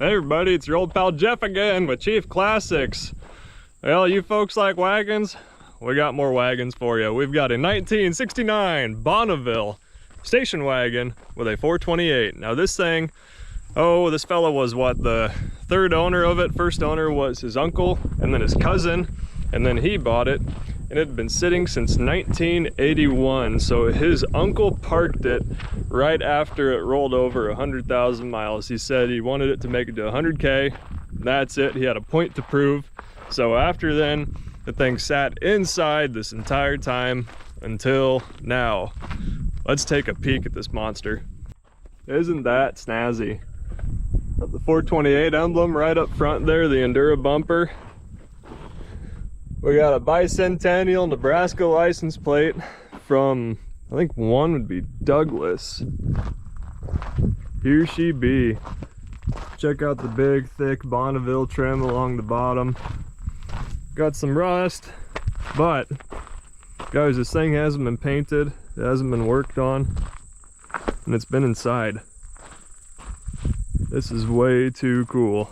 Hey everybody, it's your old pal Jeff again with Chief Classics. Well, you folks like wagons? We got more wagons for you. We've got a 1969 Bonneville station wagon with a 428. Now this thing, this fella was what, the third owner of it. First owner was his uncle and then his cousin, and then he bought it, and it had been sitting since 1981. So his uncle parked it right after it rolled over 100,000 miles. He said he wanted it to make it to 100K. That's it. He had a point to prove. So after then, the thing sat inside this entire time until now. Let's take a peek at this monster. Isn't that snazzy? Got the 428 emblem right up front there, the Endura bumper. We got a bicentennial Nebraska license plate from, I think one would be Douglas. Here she be. Check out the big, thick Bonneville trim along the bottom. Got some rust, but guys, this thing hasn't been painted, it hasn't been worked on, and it's been inside. This is way too cool.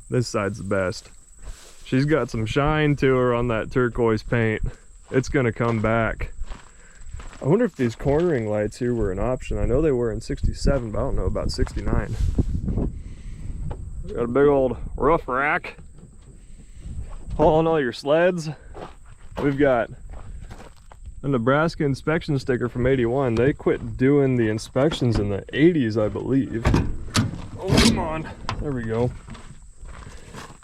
This side's the best. She's got some shine to her on that turquoise paint. It's gonna come back. I wonder if these cornering lights here were an option. I know they were in 67, but I don't know about 69. Got a big old roof rack. Hauling all your sleds. We've got a Nebraska inspection sticker from 81. They quit doing the inspections in the 80s, I believe. Oh, come on. There we go.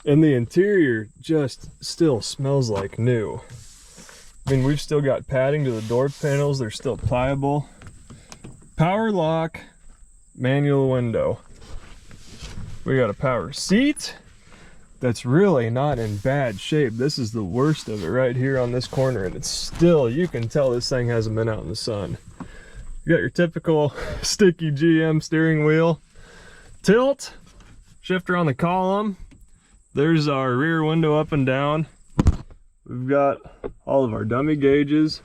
And the interior just still smells like new. I mean, we've still got padding to the door panels. They're still pliable. Power lock, manual window. We got a power seat that's really not in bad shape. This is the worst of it right here on this corner, and it's still, you can tell this thing hasn't been out in the sun. You got your typical sticky GM steering wheel. Tilt, shifter on the column. There's our rear window up and down. We've got all of our dummy gauges.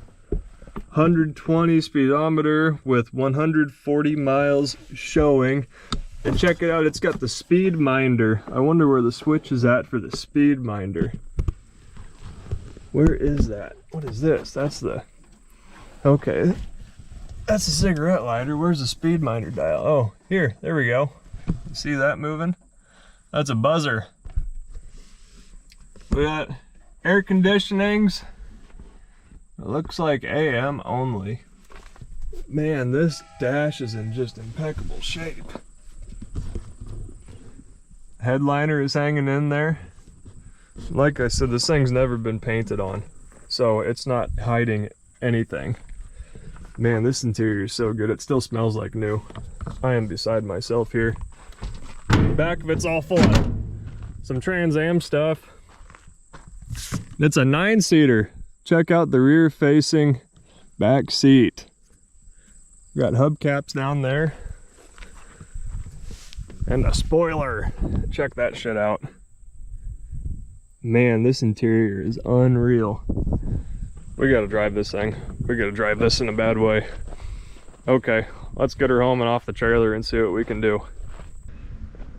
120 speedometer with 140 miles showing. And check it out, it's got the speed minder. I wonder where the switch is at for the speed minder. Where is that? What is this? That's the... Okay. That's the cigarette lighter. Where's the speed minder dial? Oh, here. There we go. You see that moving? That's a buzzer. We got air conditionings. It looks like AM only. Man, this dash is in just impeccable shape. Headliner is hanging in there. Like I said, this thing's never been painted on, so it's not hiding anything. Man, this interior is so good. It still smells like new. I am beside myself here. The back of it's all full of some Trans Am stuff. It's a 9-seater. Check out the rear facing back seat. Got hubcaps down there. And a spoiler. Check that shit out. Man, this interior is unreal. We gotta drive this thing. We gotta drive this in a bad way. Okay, let's get her home and off the trailer and see what we can do.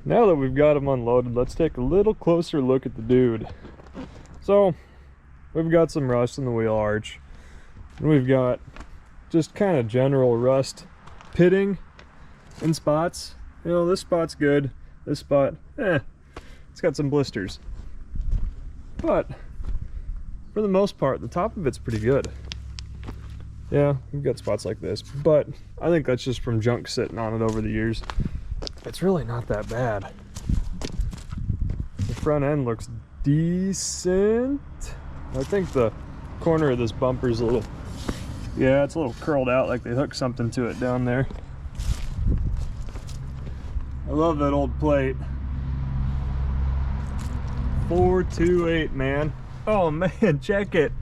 Now that we've got him unloaded, let's take a little closer look at the dude. So, we've got some rust in the wheel arch. And we've got just kind of general rust pitting in spots. You know, this spot's good. This spot, it's got some blisters. But, for the most part, the top of it's pretty good. Yeah, we've got spots like this, but I think that's just from junk sitting on it over the years. It's really not that bad. The front end looks decent. I think the corner of this bumper is a little, yeah, it's a little curled out, like they hooked something to it down there. I love that old plate. 428, man. Oh man, check it.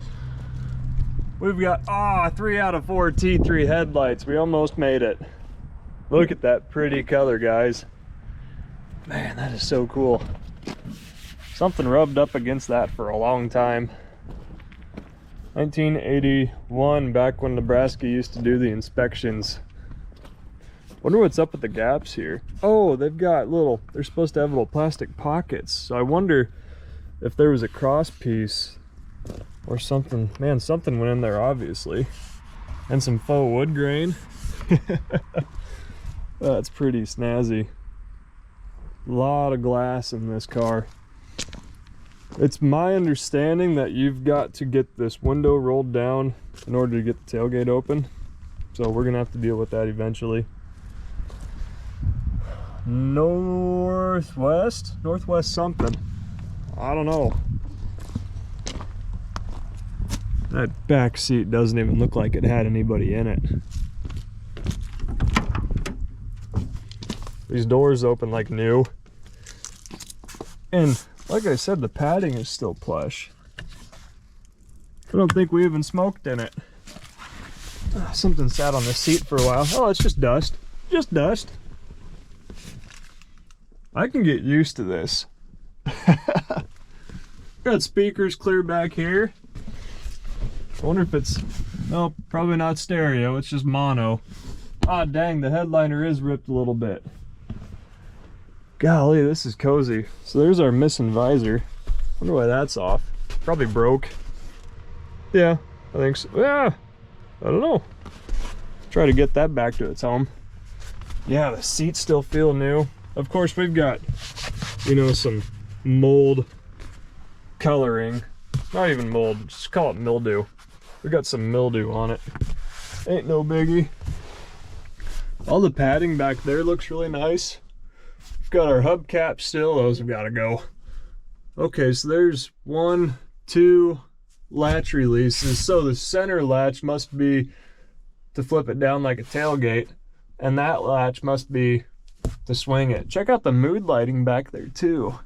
We've got 3 out of 4 T3 headlights. We almost made it. Look at that pretty color, guys. Man, that is so cool. Something rubbed up against that for a long time. 1981, back when Nebraska used to do the inspections. Wonder what's up with the gaps here. Oh, they've got little, they're supposed to have little plastic pockets. So I wonder if there was a cross piece or something. Man, something went in there obviously. And some faux wood grain. That's pretty snazzy. A lot of glass in this car. It's my understanding that you've got to get this window rolled down in order to get the tailgate open. So we're gonna have to deal with that eventually. Northwest something. I don't know. That back seat doesn't even look like it had anybody in it. These doors open like new. And like I said, the padding is still plush. I don't think we even smoked in it. Something sat on the seat for a while. Oh, it's just dust. Just dust. I can get used to this. Got speakers clear back here. I wonder if it's, no, probably not stereo, it's just mono. Ah, dang, the headliner is ripped a little bit. Golly, this is cozy. So there's our missing visor. Wonder why that's off. Probably broke. Yeah, I think so. Yeah, I don't know. Try to get that back to its home. Yeah, the seats still feel new. Of course, we've got, you know, some mold coloring. Not even mold, just call it mildew. We got some mildew on it. Ain't no biggie. All the padding back there looks really nice. We've got our hubcaps still, those have got to go. Okay, so there's 1, 2 latch releases. So the center latch must be to flip it down like a tailgate, and that latch must be to swing it. Check out the mood lighting back there too.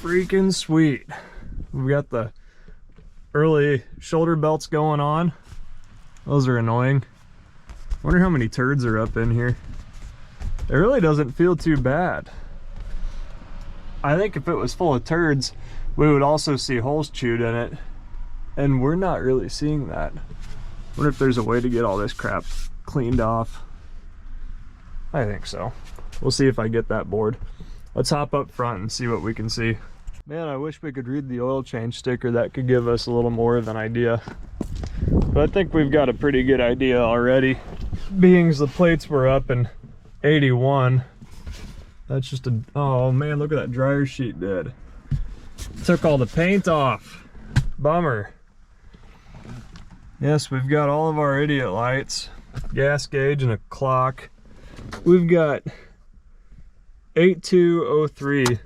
Freaking sweet. We've got the early shoulder belts going on. Those are annoying. Wonder how many turds are up in here. It really doesn't feel too bad. I think if it was full of turds, we would also see holes chewed in it, and we're not really seeing that. Wonder if there's a way to get all this crap cleaned off. I think so. We'll see if I get that board. Let's hop up front and see what we can see. Man, I wish we could read the oil change sticker. That could give us a little more of an idea. But I think we've got a pretty good idea already. Being as the plates were up in 81. That's just a, oh man, look at that dryer sheet did. Took all the paint off. Bummer. Yes, we've got all of our idiot lights, gas gauge and a clock. We've got 8203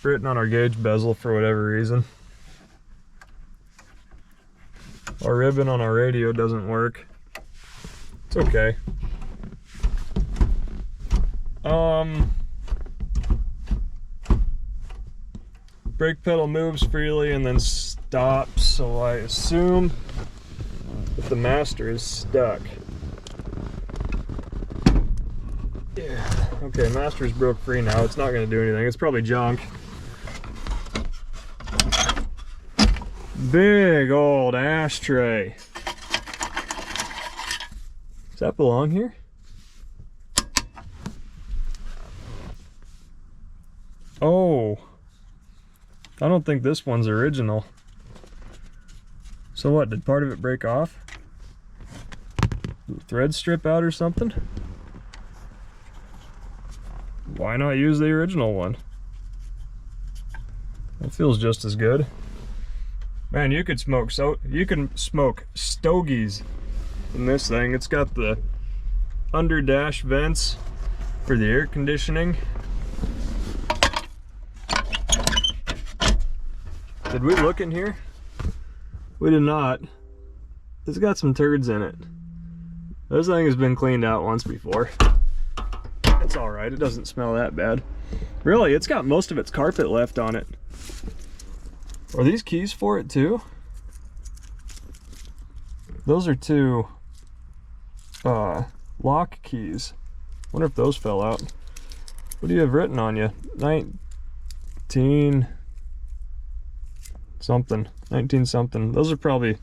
written on our gauge bezel for whatever reason. Our ribbon on our radio doesn't work. It's okay. Brake pedal moves freely and then stops, so I assume that the master is stuck. Yeah, okay, master's broke free now. It's not going to do anything. It's probably junk. Big old ashtray. Does that belong here? Oh, I don't think this one's original. So what, did part of it break off? Did the thread strip out or something? Why not use the original one? It feels just as good. Man, you could smoke stogies in this thing. It's got the under dash vents for the air conditioning. Did we look in here? We did not. It's got some turds in it. This thing has been cleaned out once before. It's all right, it doesn't smell that bad. Really, it's got most of its carpet left on it. Are these keys for it too? Those are two lock keys. Wonder if those fell out. What do you have written on you? 19 something. Those are probably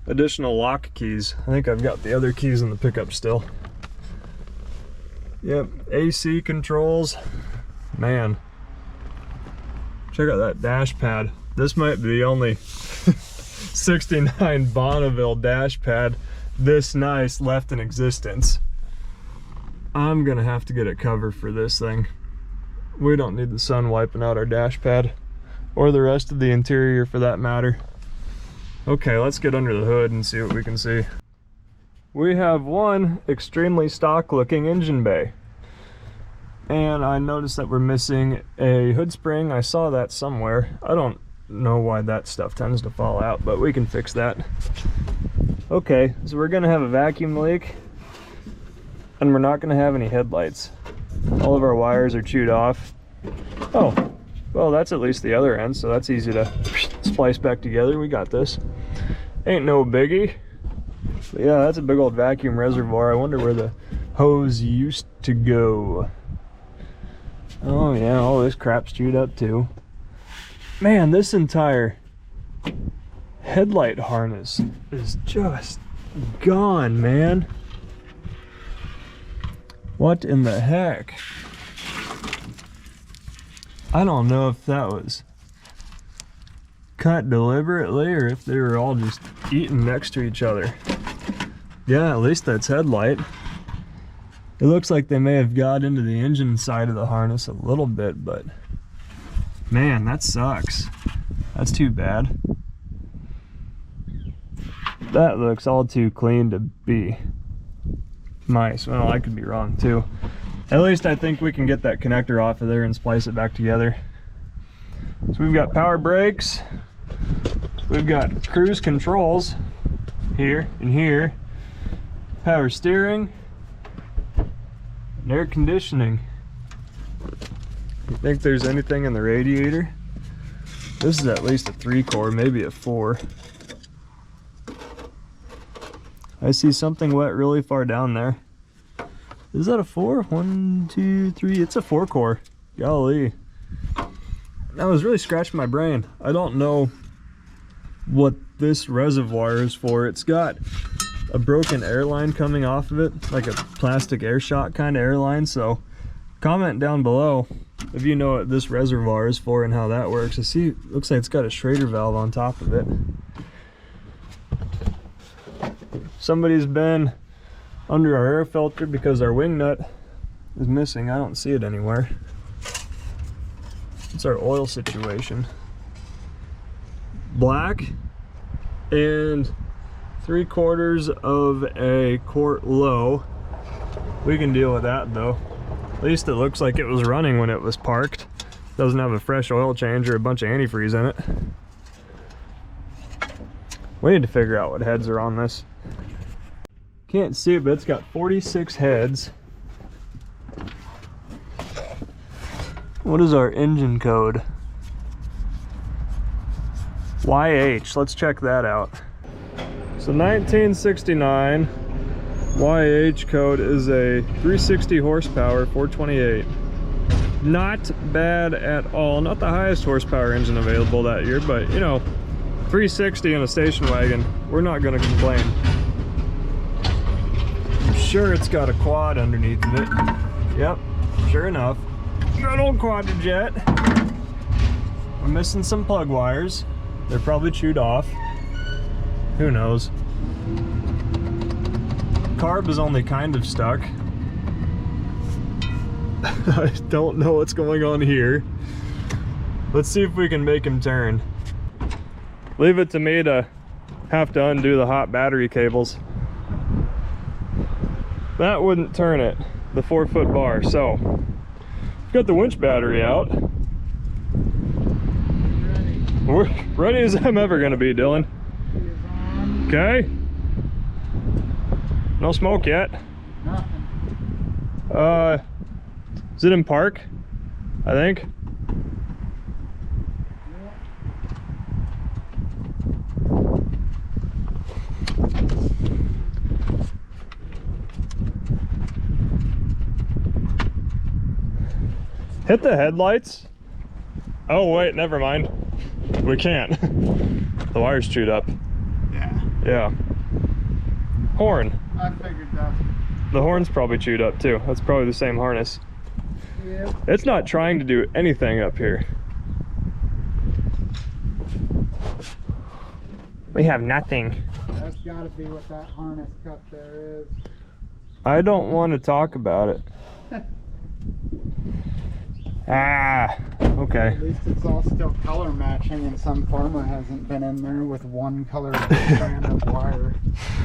additional lock keys. I think I've got the other keys in the pickup still. Yep, AC controls. Man, check out that dash pad. This might be the only 69 Bonneville dash pad this nice left in existence. I'm gonna have to get a cover for this thing. We don't need the sun wiping out our dash pad, or the rest of the interior for that matter. Okay, let's get under the hood and see what we can see. We have one extremely stock looking engine bay. And I noticed that we're missing a hood spring. I saw that somewhere. I don't know why that stuff tends to fall out, but we can fix that. Okay, so we're gonna have a vacuum leak, and we're not gonna have any headlights. All of our wires are chewed off. Oh, well, that's at least the other end, so that's easy to splice back together. We got this. Ain't no biggie. But yeah, that's a big old vacuum reservoir. I wonder where the hose used to go. Oh yeah, all this crap's chewed up too. Man, this entire headlight harness is just gone, man. What in the heck? I don't know if that was cut deliberately or if they were all just eating next to each other. Yeah, at least that's headlight. It looks like they may have got into the engine side of the harness a little bit, but man, that sucks. That's too bad. That looks all too clean to be mice. Well, I could be wrong too. At least I think we can get that connector off of there and splice it back together. So we've got power brakes. We've got cruise controls here and here. Power steering. And air conditioning. You think there's anything in the radiator? This is at least a 3-core, maybe a 4. I see something wet really far down there. Is that a 4? 1, 2, 3. It's a 4-core. Golly. That was really scratching my brain. I don't know what this reservoir is for. It's got a broken airline coming off of it, like a plastic air shot kind of airline. So comment down below if you know what this reservoir is for and how that works. I see, looks like it's got a Schrader valve on top of it. Somebody's been under our air filter because our wing nut is missing. I don't see it anywhere. It's our oil situation. Black and 3/4 of a quart low. We can deal with that though. At least it looks like it was running when it was parked. Doesn't have a fresh oil change or a bunch of antifreeze in it. We need to figure out what heads are on this. Can't see it, but it's got 46 heads. What is our engine code? YH, let's check that out. So 1969 YH code is a 360 horsepower 428. Not bad at all. Not the highest horsepower engine available that year, but you know, 360 in a station wagon, we're not gonna complain. I'm sure it's got a quad underneath of it. Yep, sure enough. Good old quadrajet. We're missing some plug wires. They're probably chewed off. Who knows? Carb is only kind of stuck. I don't know what's going on here. Let's see if we can make him turn. Leave it to me to have to undo the hot battery cables. That wouldn't turn it, the 4-foot bar. So, got the winch battery out. We're ready as I'm ever gonna be, Dylan. Okay. No smoke yet. Nothing. Is it in park? I think. Hit the headlights. Oh wait, never mind. We can't. The wire's chewed up. Yeah. Yeah. Horn. I figured that. The horn's probably chewed up too. That's probably the same harness. Yeah. It's not trying to do anything up here. We have nothing. That's gotta be what that harness cut there is. I don't want to talk about it. Ah, okay. At least it's all still color matching and some pharma hasn't been in there with one color strand of wire.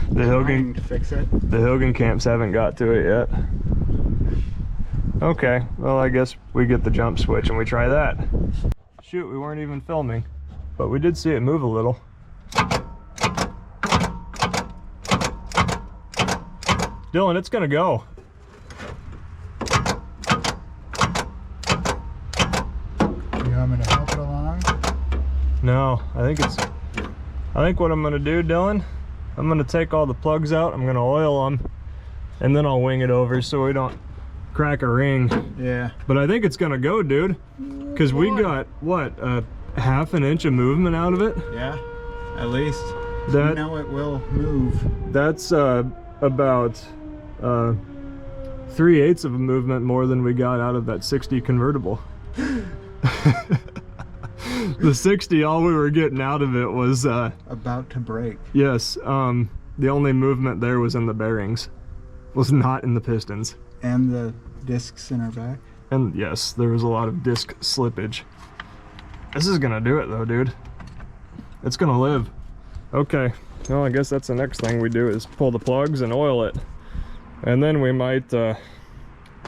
The Trying to fix it. The Hilgen camps haven't got to it yet. Okay, well I guess we get the jump switch and we try that. Shoot, we weren't even filming, but we did see it move a little. Dylan, it's gonna go. You want me to help it along? No, I think what I'm gonna do, Dylan, I'm gonna take all the plugs out, I'm gonna oil them, and then I'll wing it over so we don't crack a ring. Yeah. But I think it's gonna go, dude, because we got what, half an inch of movement out of it. Yeah, at least. That, you know it will move. That's about 3/8 of a movement more than we got out of that 60 convertible. The 60, all we were getting out of it was about to break. yes, the only movement there was in the bearings, was not in the pistons. And the discs in our back. And yes, there was a lot of disc slippage. This is gonna do it though, dude. It's gonna live. Okay, well I guess that's the next thing we do is pull the plugs and oil it. And then we might do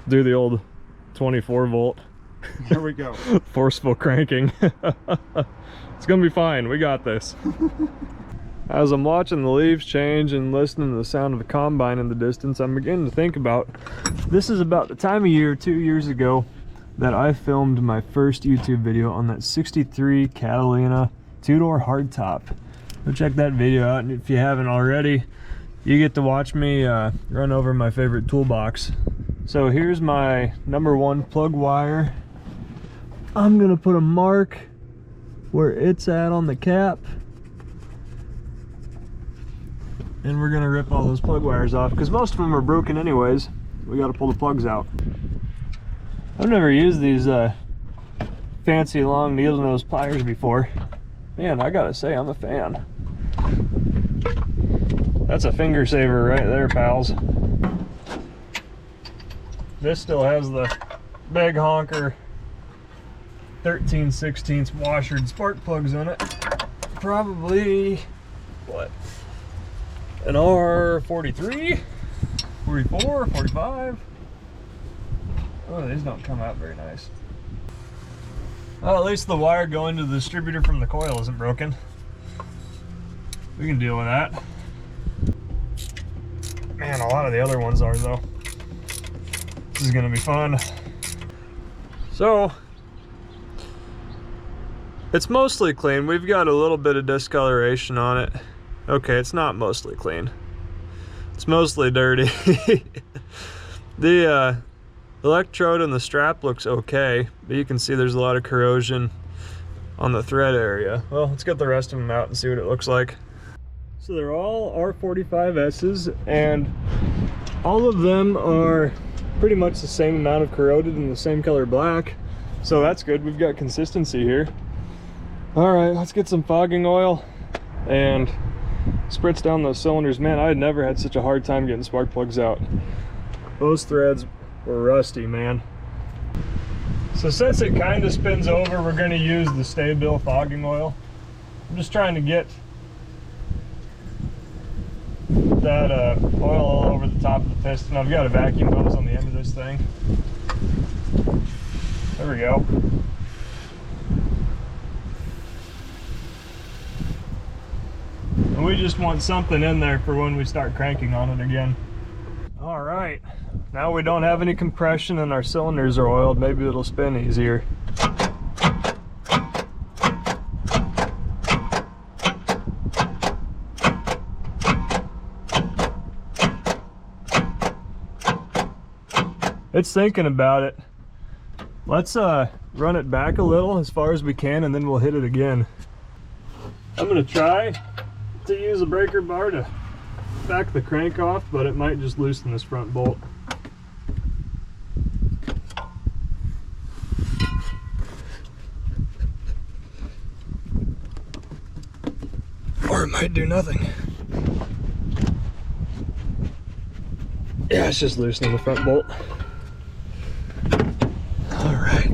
the old 24 volt. Here we go. Forceful cranking. It's gonna be fine, we got this. As I'm watching the leaves change and listening to the sound of the combine in the distance, I'm beginning to think about, this is about the time of year 2 years ago that I filmed my first YouTube video on that 63 Catalina 2-door hardtop. Go check that video out, and if you haven't already, you get to watch me run over my favorite toolbox. So here's my #1 plug wire. I'm gonna put a mark where it's at on the cap, and we're gonna rip all those plug wires off because most of them are broken anyways. We gotta pull the plugs out. I've never used these fancy long needle nose pliers before. Man, I gotta say, I'm a fan. That's a finger saver right there, pals. This still has the big honker 13/16 washered spark plugs in it. Probably, what, an R43, 44, 45. Oh, these don't come out very nice. Well, at least the wire going to the distributor from the coil isn't broken. We can deal with that. Man, a lot of the other ones are though. This is gonna be fun. So, it's mostly clean. We've got a little bit of discoloration on it. Okay, it's not mostly clean. It's mostly dirty. The electrode and the strap looks okay, but you can see there's a lot of corrosion on the thread area. Well, let's get the rest of them out and see what it looks like. So they're all R45S's, and all of them are pretty much the same amount of corroded and the same color black. So that's good, we've got consistency here. All right, let's get some fogging oil and spritz down those cylinders. Man, I had never had such a hard time getting spark plugs out. Those threads were rusty, man. So since it kind of spins over, we're going to use the Sta-Bil fogging oil. I'm just trying to get that oil all over the top of the piston. I've got a vacuum hose on the end of this thing. There we go. And we just want something in there for when we start cranking on it again. All right, now we don't have any compression and our cylinders are oiled. Maybe it'll spin easier. It's thinking about it. Let's run it back a little as far as we can, and then we'll hit it again. I'm gonna try to use a breaker bar to back the crank off, but it might just loosen this front bolt. Or it might do nothing. Yeah, it's just loosening the front bolt. All right.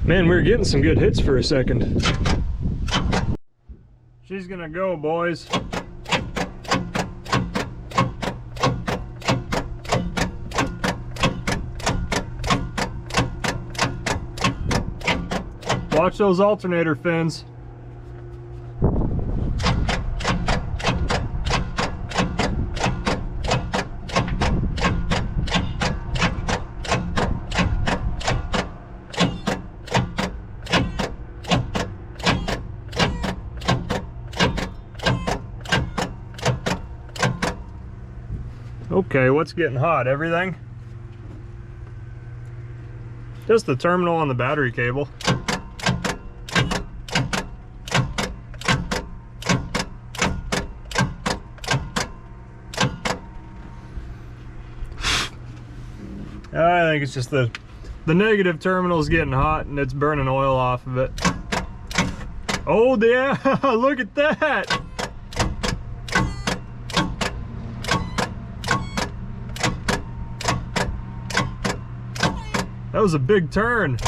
Man, we were getting some good hits for a second. She's gonna go, boys. Watch those alternator fins. Okay, what's getting hot? Everything? Just the terminal on the battery cable. I think it's just the negative terminal is getting hot and it's burning oil off of it. Oh yeah, look at that! That was a big turn.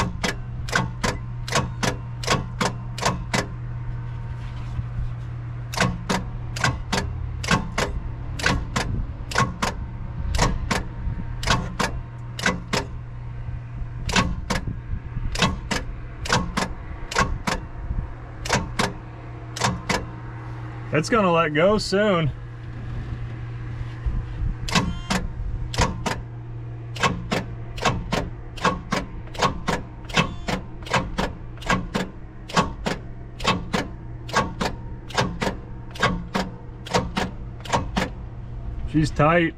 It's gonna let go soon. She's tight.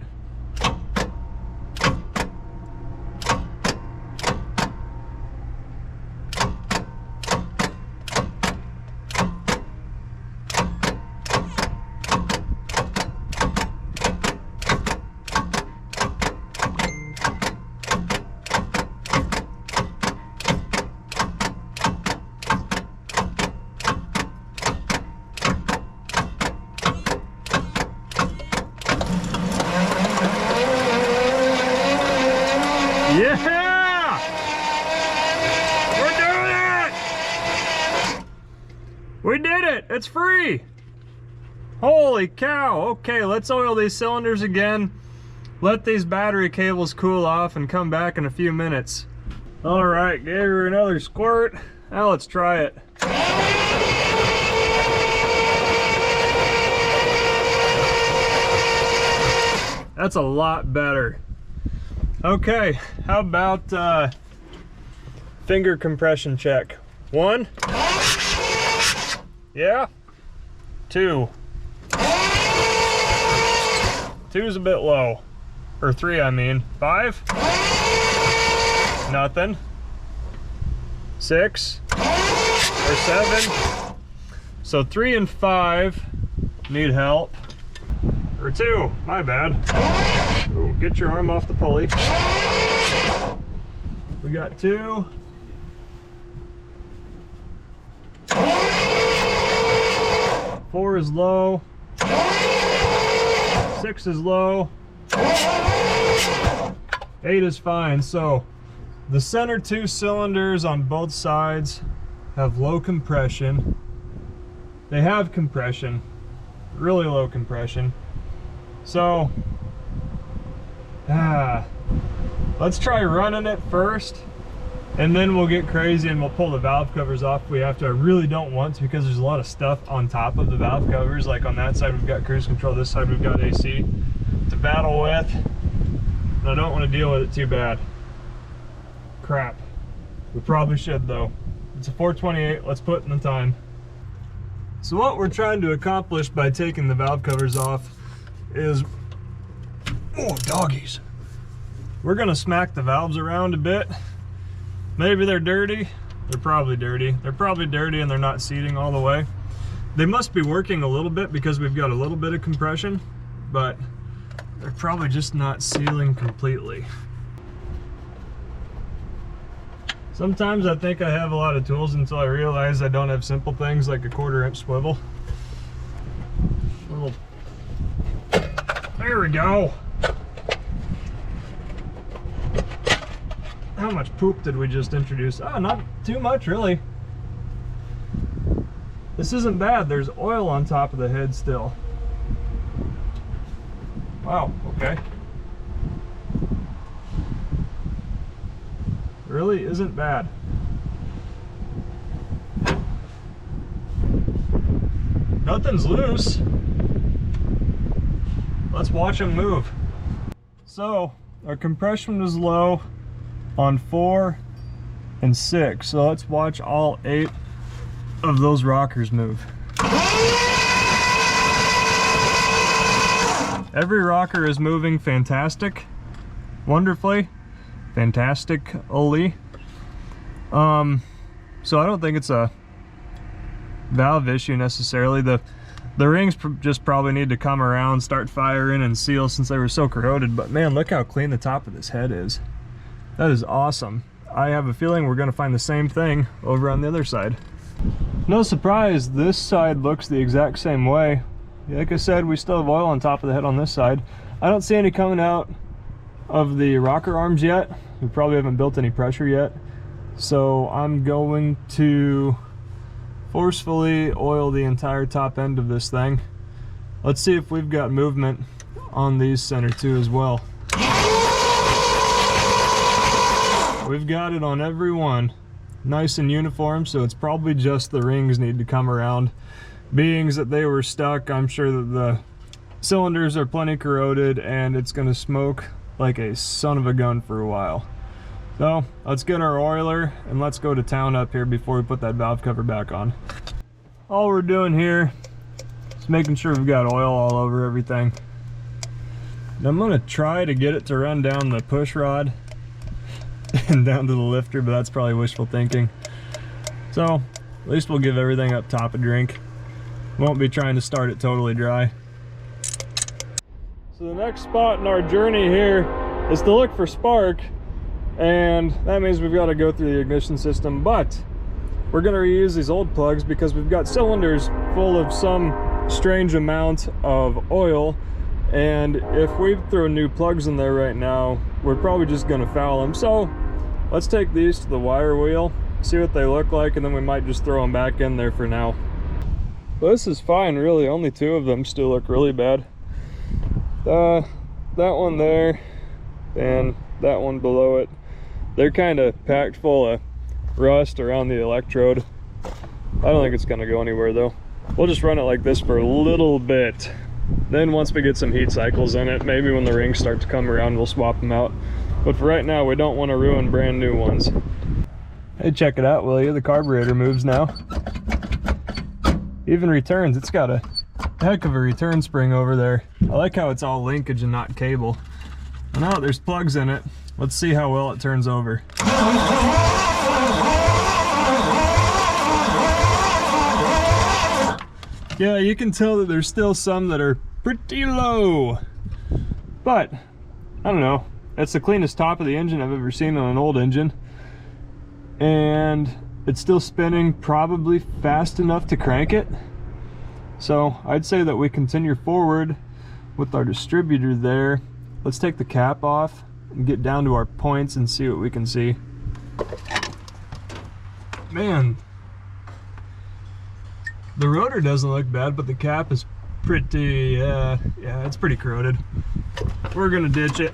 Yeah! We're doing it! We did it! It's free! Holy cow! Okay, let's oil these cylinders again. Let these battery cables cool off and come back in a few minutes. Alright, gave her another squirt. Now let's try it. That's a lot better. Okay, how about finger compression check? 1. Yeah. 2. 2's a bit low. Or 3, I mean. 5. Nothing. 6. Or 7. So 3 and 5 need help. Or 2, my bad. Ooh, get your arm off the pulley. We got 2. 4 is low. 6 is low. 8 is fine. So the center 2 cylinders on both sides have low compression. They have compression, really low compression. So let's try running it first, and then we'll get crazy and we'll pull the valve covers off if we have to. I really don't want to, because there's a lot of stuff on top of the valve covers. Like on that side we've got cruise control, this side we've got AC to battle with, and I don't want to deal with it too bad. Crap. We probably should though. It's a 4:28, let's put in the time. So what we're trying to accomplish by taking the valve covers off is, oh, doggies. we're gonna smack the valves around a bit. Maybe they're dirty. They're probably dirty. They're probably dirty and they're not seating all the way. They must be working a little bit because we've got a little bit of compression, but they're probably just not sealing completely. Sometimes I think I have a lot of tools until I realize I don't have simple things like a 1/4 inch swivel. There we go. How much poop did we just introduce? Oh, not too much really. This isn't bad. There's oil on top of the head still. Wow, okay. Really isn't bad. Nothing's loose. Let's watch them move. So, our compression was low on 4 and 6. So let's watch all 8 of those rockers move. Every rocker is moving fantastic, wonderfully, fantastically. So I don't think it's a valve issue necessarily. The rings just probably need to come around, start firing and seal since they were so corroded. But man, look how clean the top of this head is. That is awesome. I have a feeling we're gonna find the same thing over on the other side. No surprise, this side looks the exact same way. Like I said, we still have oil on top of the head on this side. I don't see any coming out of the rocker arms yet. We probably haven't built any pressure yet. So I'm going to forcefully oil the entire top end of this thing. Let's see if we've got movement on these center two as well. We've got it on every one. Nice and uniform, so it's probably just the rings need to come around. Being that they were stuck, I'm sure that the cylinders are plenty corroded and it's gonna smoke like a son of a gun for a while. So let's get our oiler and let's go to town up here before we put that valve cover back on. All we're doing here is making sure we've got oil all over everything. And I'm gonna try to get it to run down the push rod and down to the lifter, but that's probably wishful thinking. So at least we'll give everything up top a drink. Won't be trying to start it totally dry. So the next spot in our journey here is to look for spark, and that means we've got to go through the ignition system, but we're going to reuse these old plugs because we've got cylinders full of some strange amount of oil, and if we throw new plugs in there right now, we're probably just going to foul them. So let's take these to the wire wheel, see what they look like, and then we might just throw them back in there for now. Well, this is fine really, only 2 of them still look really bad. That one there and that one below it, they're kind of packed full of rust around the electrode. I don't think it's going to go anywhere though. We'll just run it like this for a little bit. Then once we get some heat cycles in it, maybe when the rings start to come around, we'll swap them out. But for right now, we don't want to ruin brand new ones. Hey, check it out, will you? The carburetor moves now. Even returns. It's got a heck of a return spring over there. I like how it's all linkage and not cable. Now that there's plugs in it, let's see how well it turns over. Yeah, you can tell that there's still some that are pretty low. But, I don't know. That's the cleanest top of the engine I've ever seen on an old engine. And it's still spinning probably fast enough to crank it. So I'd say that we continue forward with our distributor there. Let's take the cap off and get down to our points and see what we can see. Man, the rotor doesn't look bad, but the cap is pretty, yeah, it's pretty corroded. We're gonna ditch it.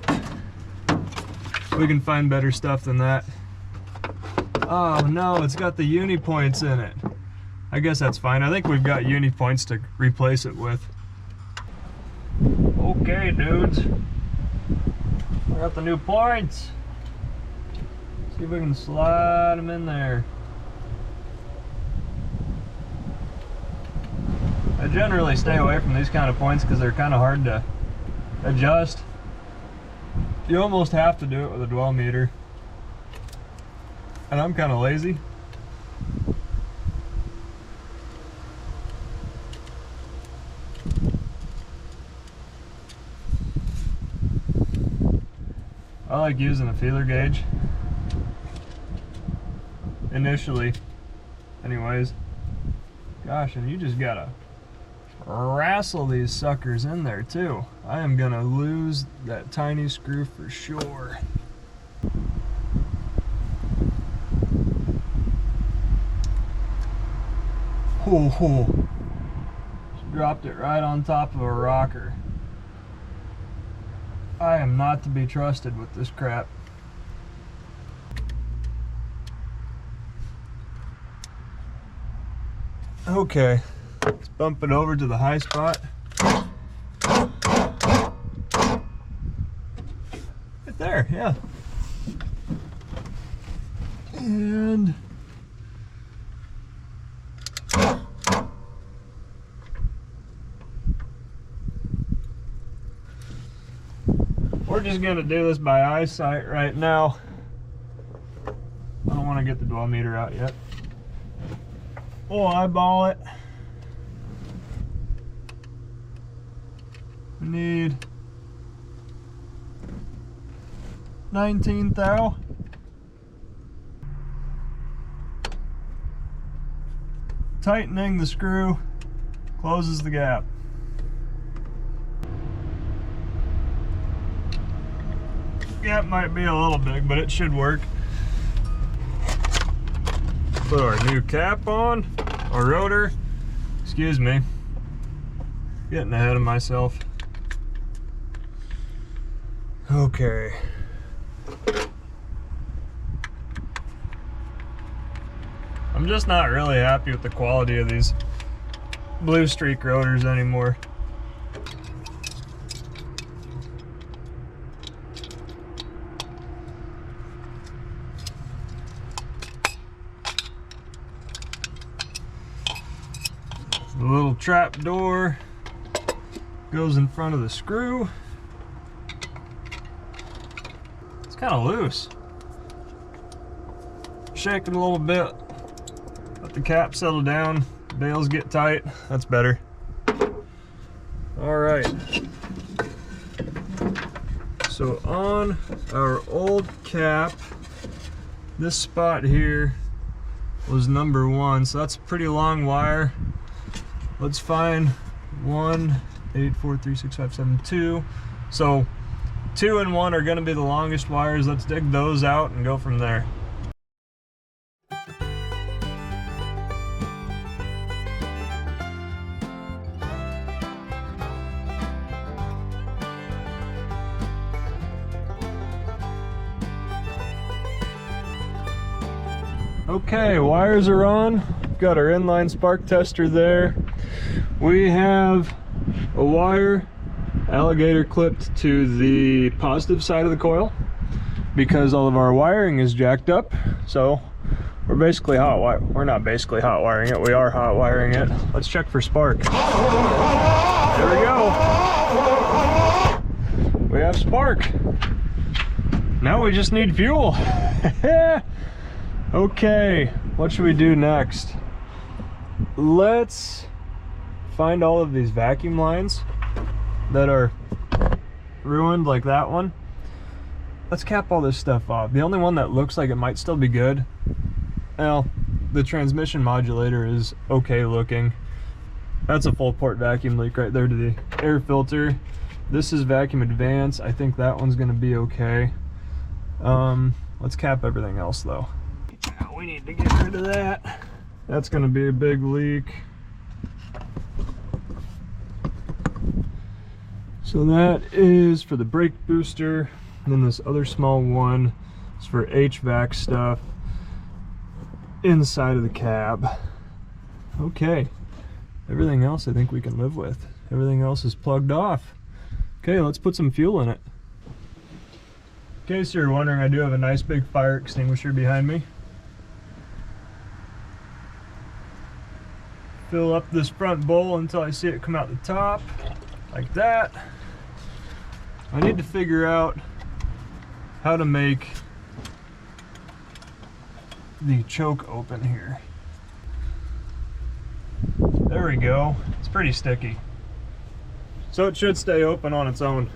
We can find better stuff than that. Oh no, it's got the uni points in it. I guess that's fine. I think we've got uni points to replace it with. Okay, dudes. We got the new points. See if we can slide them in there. I generally stay away from these kind of points because they're kind of hard to adjust. You almost have to do it with a dwell meter. And I'm kind of lazy. I like using a feeler gauge. Initially. Anyways. Gosh, and you just gotta wrestle these suckers in there too. I am gonna lose that tiny screw for sure. Ho ho. Just dropped it right on top of a rocker. I am not to be trusted with this crap. Okay, let's bump it over to the high spot. Right there, yeah. And we're just gonna do this by eyesight right now. I don't want to get the dwell meter out yet. We'll eyeball it. We need 19 thou. Tightening the screw closes the gap. Gap might be a little big, but it should work. Put our new cap on, our rotor. Excuse me, getting ahead of myself. Okay. I'm just not really happy with the quality of these Blue Streak rotors anymore. The little trap door goes in front of the screw. It's kind of loose. Shake it a little bit. Let the cap settle down. Bails get tight. That's better. All right. So on our old cap, this spot here was number 1. So that's a pretty long wire. Let's find 1, 8, 4, 3, 6, 5, 7, 2. So 2 and 1 are going to be the longest wires. Let's dig those out and go from there. Okay, wires are on. Got our inline spark tester there. We have a wire alligator clipped to the positive side of the coil because all of our wiring is jacked up. So we're basically we're not basically hot wiring it, we are hot wiring it. Let's check for spark. There we go. We have spark. Now we just need fuel. Okay, what should we do next? Let's find all of these vacuum lines that are ruined, like that one. Let's cap all this stuff off. The only one that looks like it might still be good, well, the transmission modulator is okay looking. That's a full port vacuum leak right there to the air filter. This is vacuum advance. I think that one's gonna be okay. Let's cap everything else though. We need to get rid of that. That's gonna be a big leak. So that is for the brake booster, and then this other small one is for HVAC stuff inside of the cab. Okay, everything else I think we can live with. Everything else is plugged off. Okay, let's put some fuel in it. In case you're wondering, I do have a nice big fire extinguisher behind me. Fill up this front bowl until I see it come out the top, like that. I need to figure out how to make the choke open here. There we go. It's pretty sticky. So it should stay open on its own.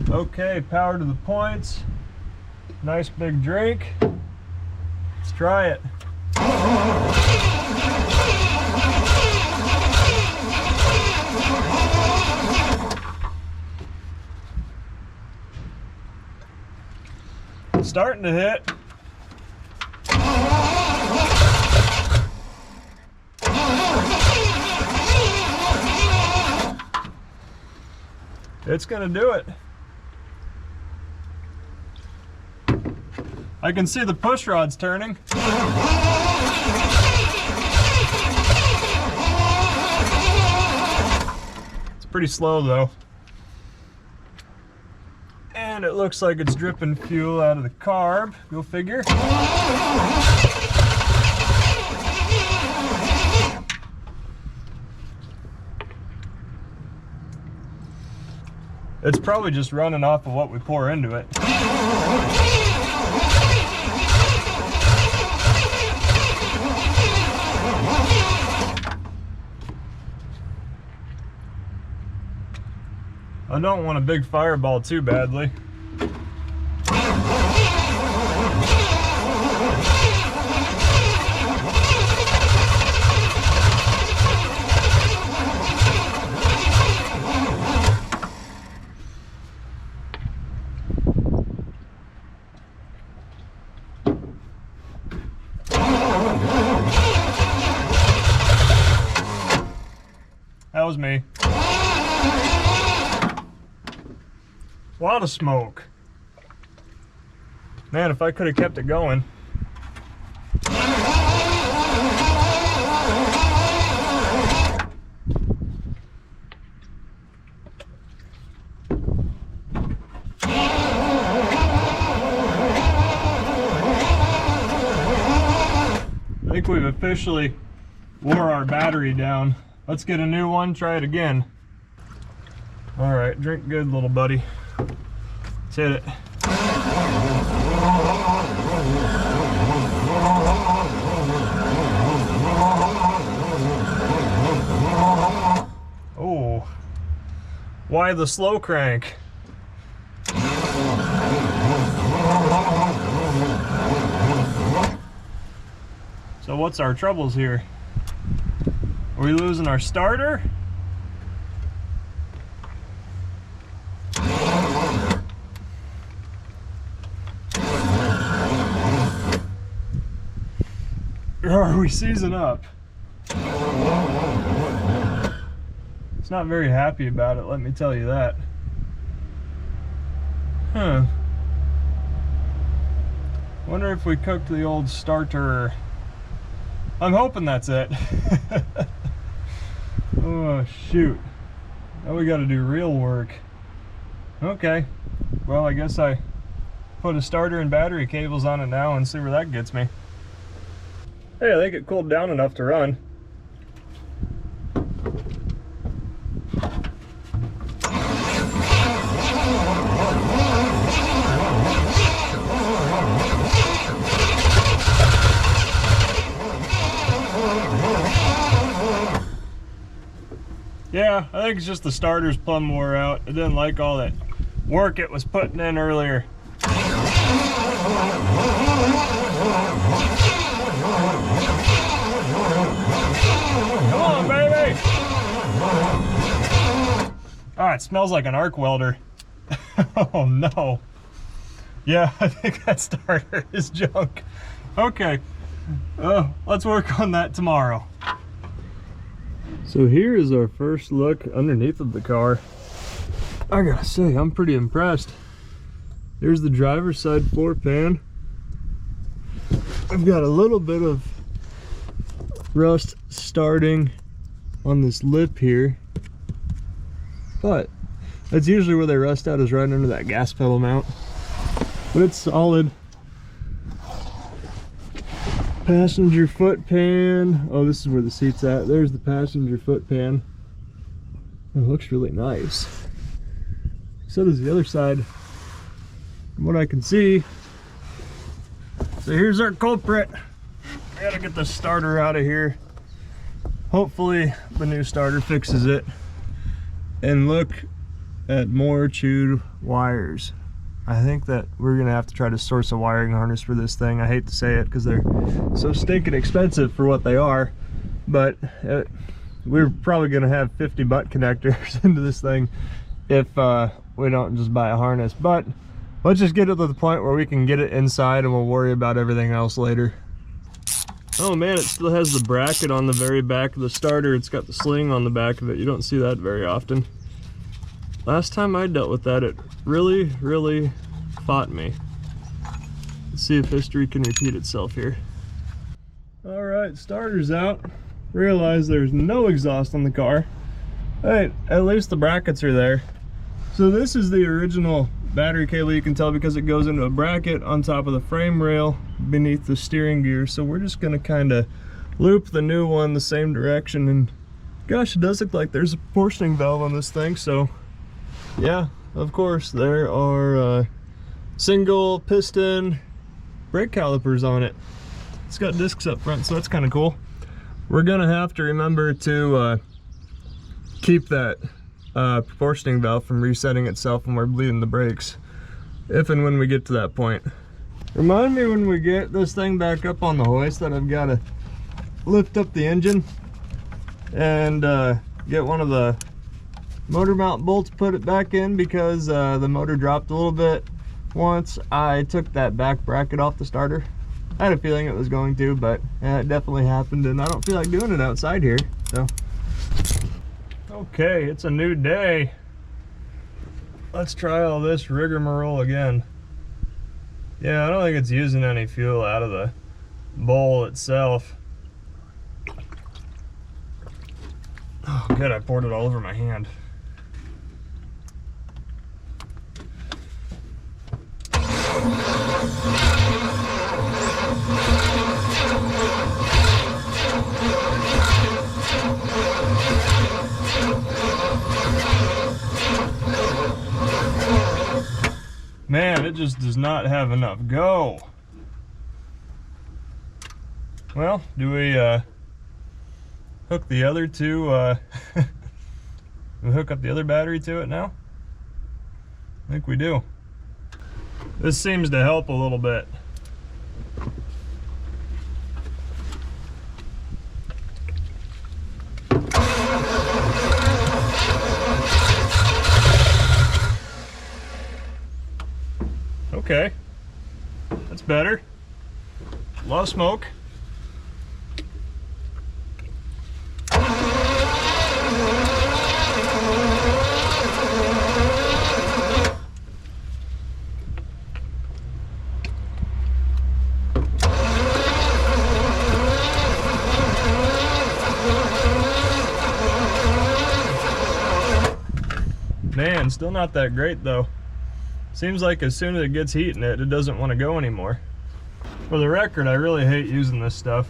Okay, power to the points. Nice big drink. Let's try it. It's starting to hit. It's gonna do it. I can see the push rods turning. It's pretty slow though. And it looks like it's dripping fuel out of the carb. Go figure. It's probably just running off of what we pour into it. I don't want a big fireball too badly. That was me. A lot of smoke. Man, if I could have kept it going. I think we've officially wore our battery down. Let's get a new one, try it again. All right, drink good, little buddy. Let's hit it. Oh, why the slow crank? So what's our troubles here? Are we losing our starter? Or are we seizing up? It's not very happy about it, let me tell you that. Huh. Wonder if we cooked the old starter. I'm hoping that's it. Oh shoot. Now we gotta do real work. Okay. Well, I guess I put a starter and battery cables on it now and see where that gets me. Hey, I think it cooled down enough to run. Yeah, I think it's just the starter's plumb wore out. It didn't like all that work it was putting in earlier. Come on, baby! Ah, it smells like an arc welder. Oh no. Yeah, I think that starter is junk. Okay, let's work on that tomorrow. So here is our first look underneath of the car. I gotta say, I'm pretty impressed. Here's the driver's side floor pan. I've got a little bit of rust starting on this lip here, but that's usually where they rust out, is right under that gas pedal mount. But it's solid. Passenger foot pan. Oh, this is where the seat's at. There's the passenger foot pan. It looks really nice. So does the other side, from what I can see. So here's our culprit. I gotta get the starter out of here. Hopefully the new starter fixes it. And look at more chewed wires. I think that we're gonna have to try to source a wiring harness for this thing. I hate to say it because they're so stinking expensive for what they are, but we're probably gonna have 50 butt connectors into this thing if we don't just buy a harness. But let's just get it to the point where we can get it inside and we'll worry about everything else later. Oh man, it still has the bracket on the very back of the starter. It's got the sling on the back of it. You don't see that very often. Last time I dealt with that, it really fought me. Let's see if history can repeat itself here. All right, starter's out. Realize there's no exhaust on the car. Hey, at least the brackets are there. So this is the original battery cable. You can tell because it goes into a bracket on top of the frame rail beneath the steering gear. So we're just gonna kind of loop the new one the same direction, and gosh, it does look like there's a portioning valve on this thing. So yeah, of course there are single piston brake calipers on it. It's got discs up front, so that's kind of cool. We're gonna have to remember to keep that proportioning valve from resetting itself when we're bleeding the brakes, if and when we get to that point. Remind me when we get this thing back up on the hoist that I've got to lift up the engine and get one of the motor mount bolts, put it back in, because the motor dropped a little bit once I took that back bracket off the starter. I had a feeling it was going to, but it definitely happened, and I don't feel like doing it outside here, so. Okay, it's a new day. Let's try all this rigmarole again. Yeah, I don't think it's using any fuel out of the bowl itself. Oh, good, I poured it all over my hand. Man, it just does not have enough go. Well, do we hook the other two, we hook up the other battery to it now? I think we do. This seems to help a little bit. Okay, that's better. A lot of smoke. Man, still not that great though. Seems like as soon as it gets heat in it, it doesn't want to go anymore. For the record, I really hate using this stuff.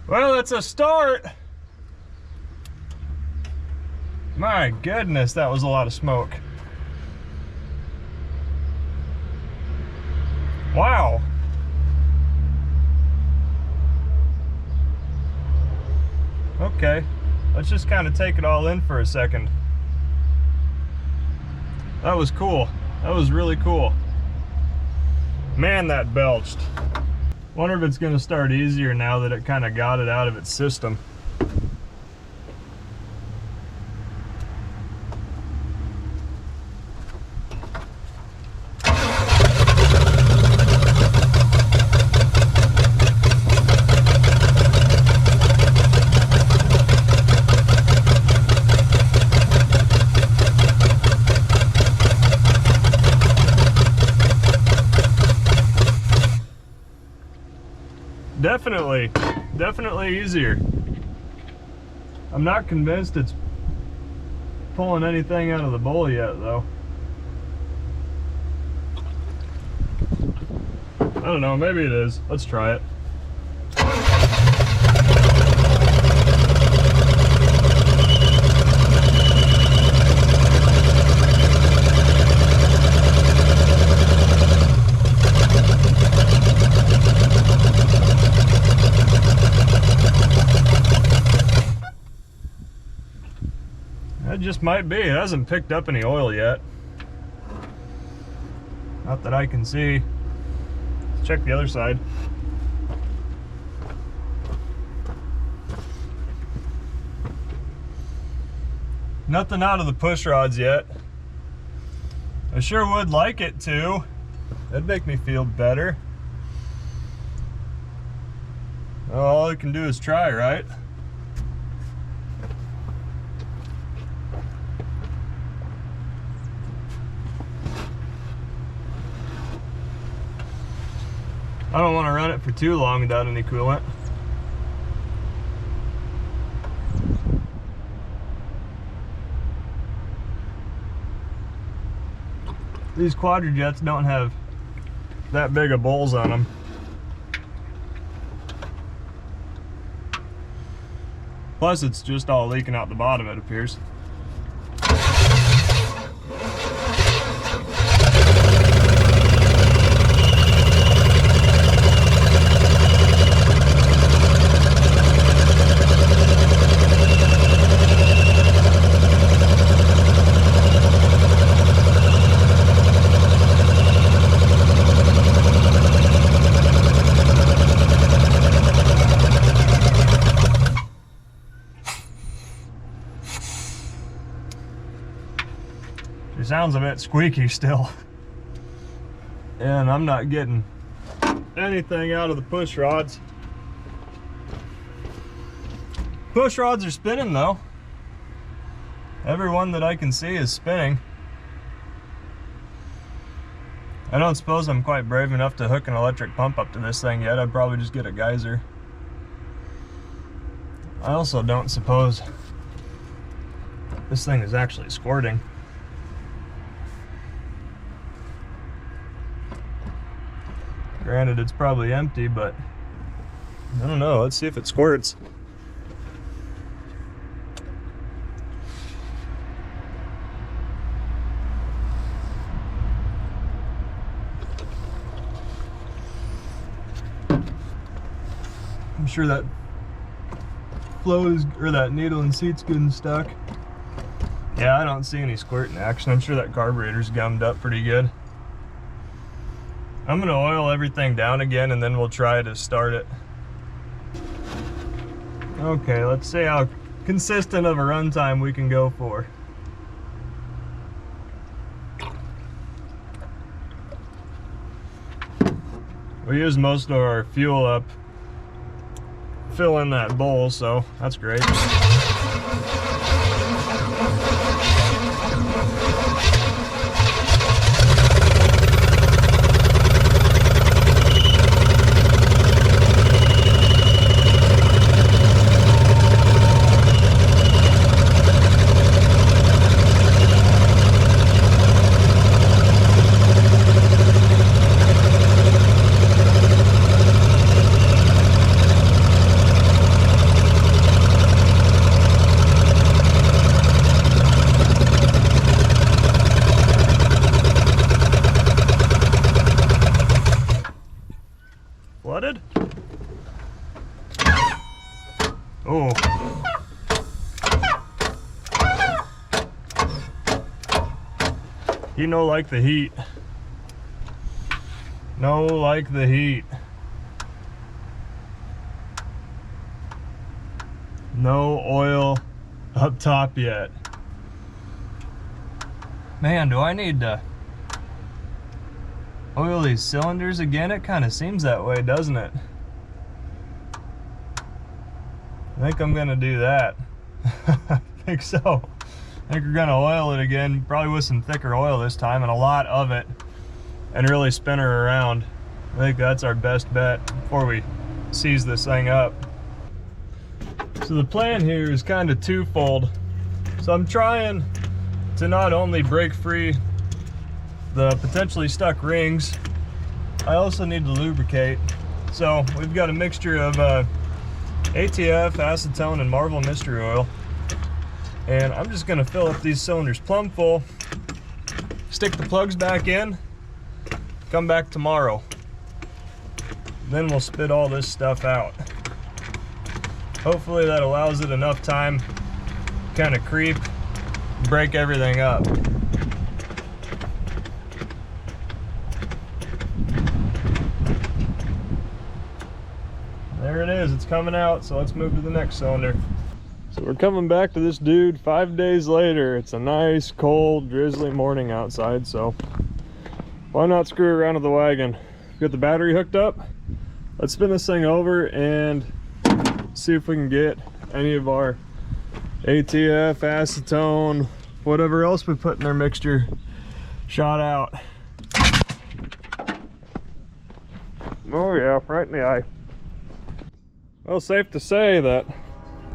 Well, it's a start. My goodness, that was a lot of smoke. Wow. Okay, let's just kind of take it all in for a second. That was cool. That was really cool. Man, that belched. Wonder if it's going to start easier now that it kind of got it out of its system. Definitely easier. I'm not convinced it's pulling anything out of the bowl yet though. I don't know, maybe it is. Let's try it. That just might be. It hasn't picked up any oil yet. Not that I can see. Let's check the other side. Nothing out of the push rods yet. I sure would like it to. That'd make me feel better. Well, all I can do is try, right? I don't want to run it for too long without any coolant. These quadrajets don't have that big of bowls on them. Plus it's just all leaking out the bottom, it appears. It sounds a bit squeaky still. And I'm not getting anything out of the push rods. Push rods are spinning though. Every one that I can see is spinning. I don't suppose I'm quite brave enough to hook an electric pump up to this thing yet. I'd probably just get a geyser. I also don't suppose this thing is actually squirting. Granted, it's probably empty, but I don't know. Let's see if it squirts. I'm sure that flow is, or that needle and seat's good and stuck. Yeah, I don't see any squirt in action. I'm sure that carburetor's gummed up pretty good. I'm gonna oil everything down again and then we'll try to start it. Okay, let's see how consistent of a runtime we can go for. We use most of our fuel up filling that bowl, so that's great. Flooded? Oh. He no like the heat. No like the heat. No oil up top yet. Man, do I need to oil these cylinders again? It kind of seems that way, doesn't it? I think I'm gonna do that. I think so. I think we're gonna oil it again, probably with some thicker oil this time and a lot of it, and really spin her around. I think that's our best bet before we seize this thing up. So the plan here is kind of twofold. So I'm trying to not only break free the potentially stuck rings, I also need to lubricate. So we've got a mixture of ATF, acetone, and Marvel mystery oil. And I'm just gonna fill up these cylinders plumb full, stick the plugs back in, come back tomorrow. Then we'll spit all this stuff out. Hopefully that allows it enough time to kind of creep, break everything up. There it is, it's coming out, so let's move to the next cylinder. So we're coming back to this dude 5 days later. It's a nice, cold, drizzly morning outside, so why not screw around with the wagon? Got the battery hooked up. Let's spin this thing over and see if we can get any of our ATF, acetone, whatever else we put in our mixture shot out. Oh yeah, right in the eye. Well, safe to say that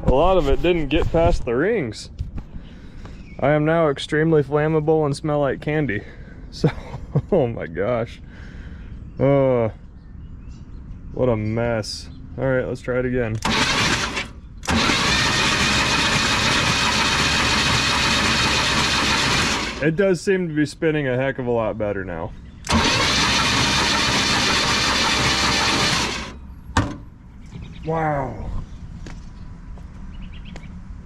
a lot of it didn't get past the rings. I am now extremely flammable and smell like candy. So, oh my gosh. Oh, what a mess. All right, let's try it again. It does seem to be spinning a heck of a lot better now. Wow.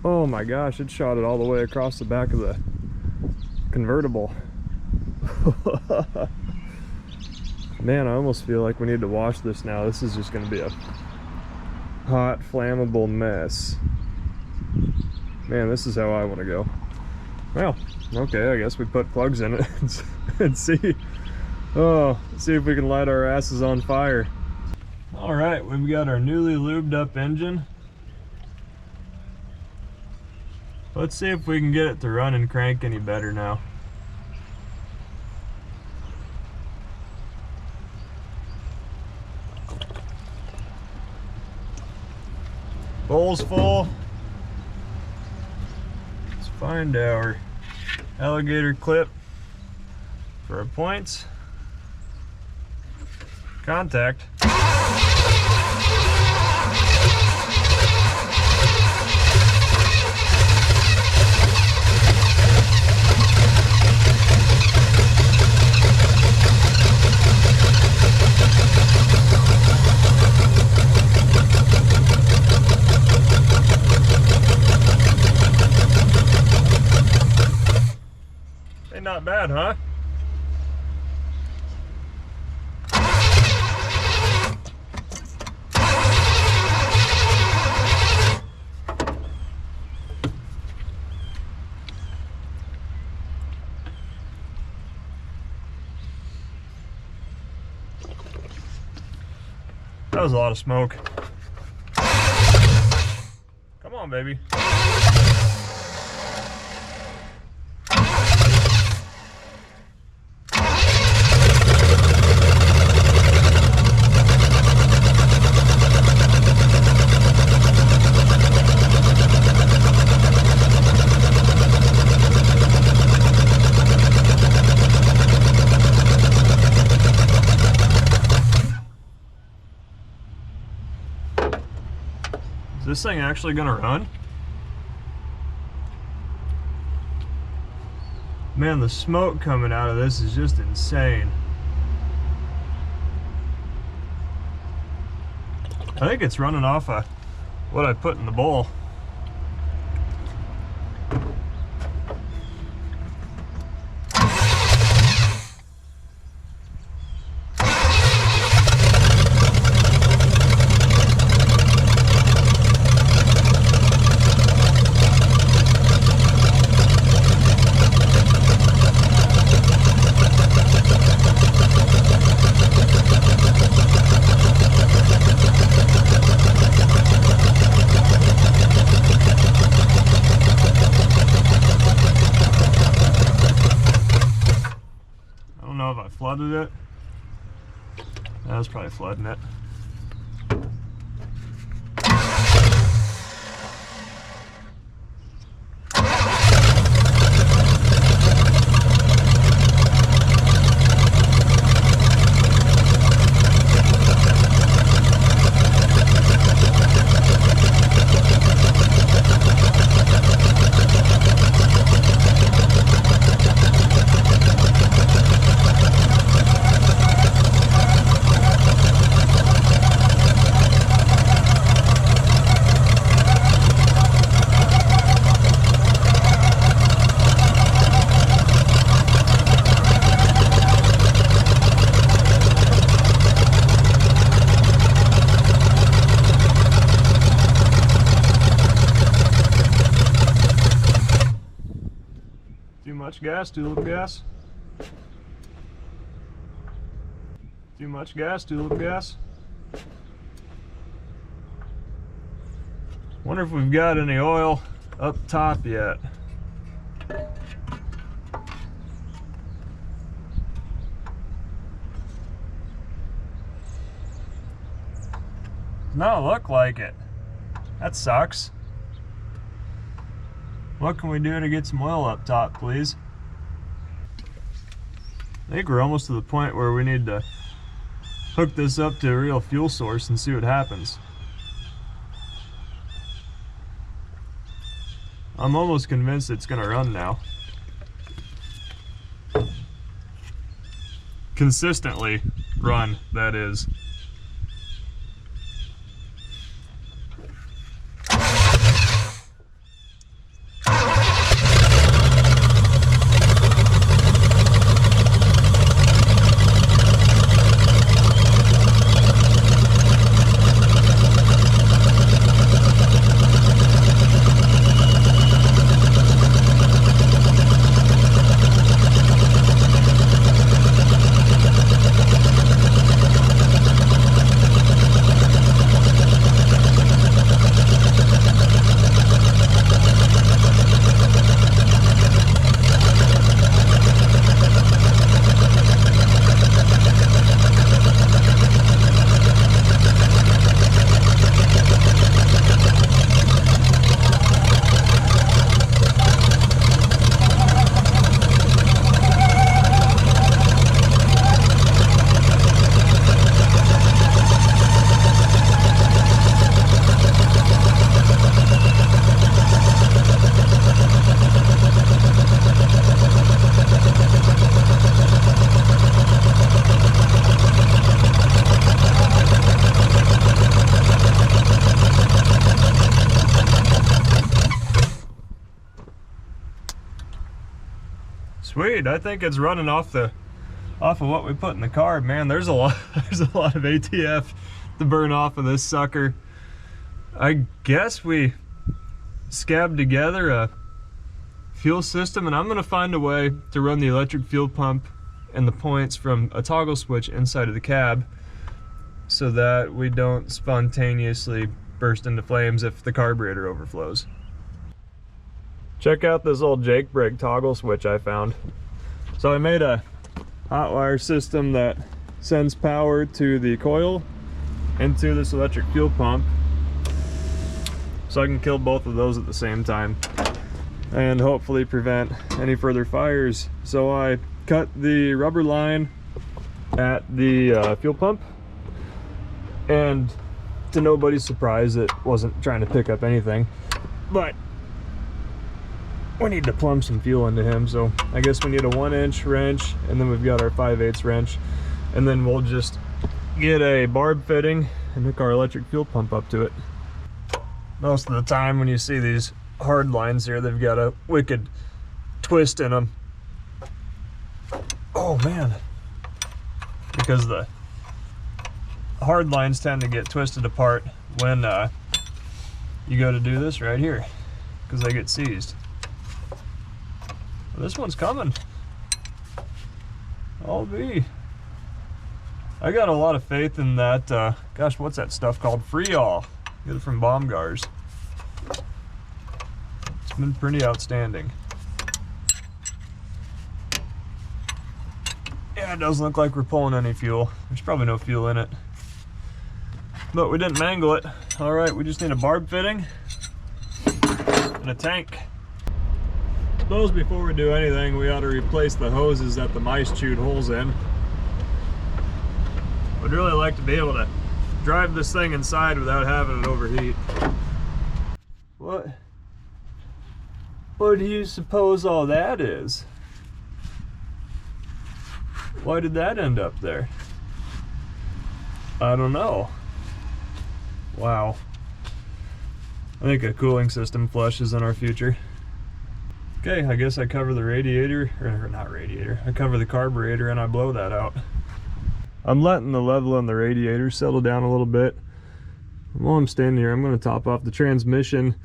Oh my gosh, it shot it all the way across the back of the convertible. Man, I almost feel like we need to wash this now. This is just going to be a hot, flammable mess. Man, this is how I want to go. Well, okay, I guess we put plugs in it and see if we can light our asses on fire. All right, we've got our newly lubed up engine. Let's see if we can get it to run and crank any better now. Bowl's full. Let's find our alligator clip for our points. Contact. Ain't not bad, huh? That was a lot of smoke. Come on, baby. Is this thing actually gonna run? Man, the smoke coming out of this is just insane. I think it's running off of what I put in the bowl. I don't know if I flooded it. I was probably flooding it. much gas, too little gas. Too much gas, too little gas. Wonder if we've got any oil up top yet. No, look like it. That sucks. What can we do to get some oil up top, please? I think we're almost to the point where we need to hook this up to a real fuel source and see what happens. I'm almost convinced it's gonna run now. Consistently run, that is. Sweet, I think it's running off of what we put in the carb. Man, there's a lot of ATF to burn off of this sucker. I guess we scabbed together a fuel system, and I'm gonna find a way to run the electric fuel pump and the points from a toggle switch inside of the cab so that we don't spontaneously burst into flames if the carburetor overflows. Check out this old Jake brake toggle switch I found. So I made a hot wire system that sends power to the coil into this electric fuel pump, so I can kill both of those at the same time and hopefully prevent any further fires. So I cut the rubber line at the fuel pump, and to nobody's surprise, it wasn't trying to pick up anything, but we need to plumb some fuel into him. So I guess we need a 1-inch wrench, and then we've got our 5/8 wrench, and then we'll just get a barb fitting and hook our electric fuel pump up to it. Most of the time when you see these hard lines here, they've got a wicked twist in them. Oh man, because the hard lines tend to get twisted apart when you go to do this right here, because they get seized. This one's coming. I'll be. I got a lot of faith in that, gosh, what's that stuff called? Freol. Get it from Baumgars. It's been pretty outstanding. Yeah, it doesn't look like we're pulling any fuel. There's probably no fuel in it. But we didn't mangle it. All right, we just need a barb fitting and a tank. I suppose before we do anything, we ought to replace the hoses that the mice chewed holes in. Would really like to be able to drive this thing inside without having it overheat. What do you suppose all that is? Why did that end up there? I don't know. Wow. I think a cooling system flush is in our future. Okay, I guess I cover the radiator, or not radiator, I cover the carburetor and I blow that out. I'm letting the level on the radiator settle down a little bit. While I'm standing here, I'm going to top off the transmission.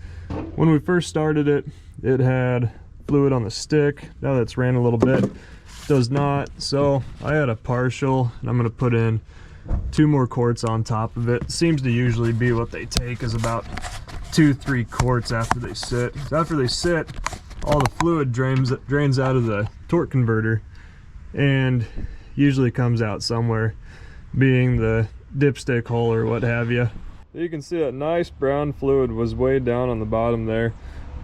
When we first started it, it had fluid on the stick. Now that's ran a little bit, does not. So I had a partial, and I'm going to put in 2 more quarts on top of it. Seems to usually be what they take, is about 2-3 quarts after they sit. So after they sit, all the fluid drains out of the torque converter and usually comes out somewhere, being the dipstick hole or what have you. You can see that nice brown fluid was way down on the bottom there.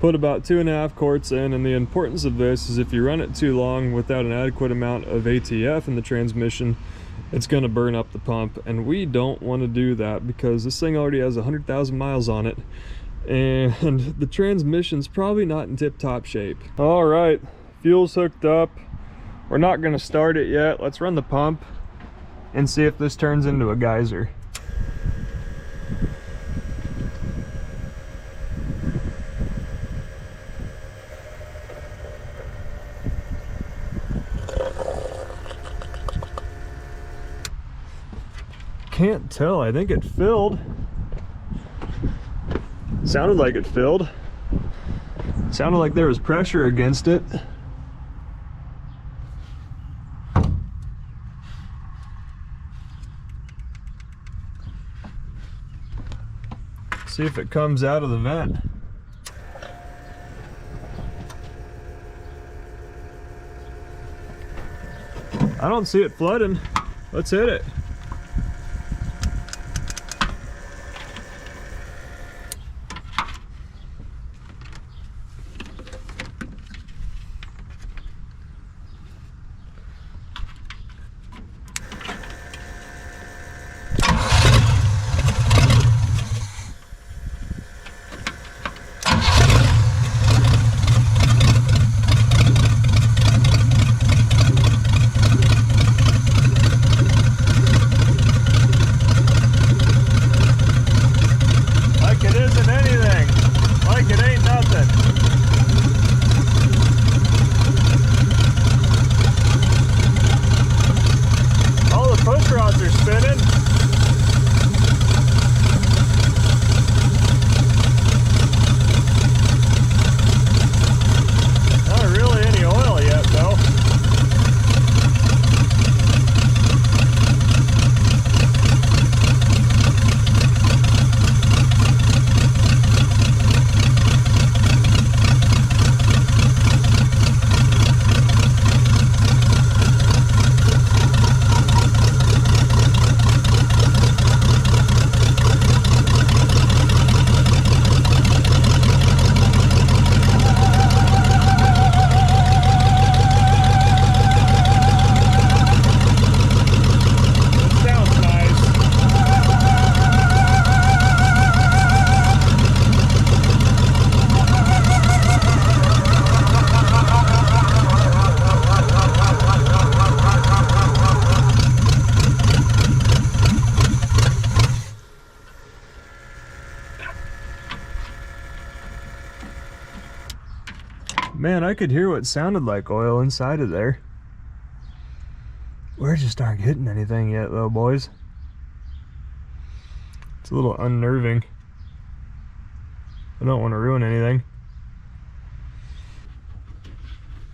Put about 2.5 quarts in, and the importance of this is if you run it too long without an adequate amount of ATF in the transmission, it's going to burn up the pump, and we don't want to do that because this thing already has 100,000 miles on it, and the transmission's probably not in tip-top shape. All right, fuel's hooked up. We're not going to start it yet. Let's run the pump and see if this turns into a geyser. Can't tell. I think it filled. Sounded like it filled. Sounded like there was pressure against it. See if it comes out of the vent. I don't see it flooding. Let's hit it. Man, I could hear what sounded like oil inside of there. We just aren't hitting anything yet though, boys. It's a little unnerving. I don't want to ruin anything.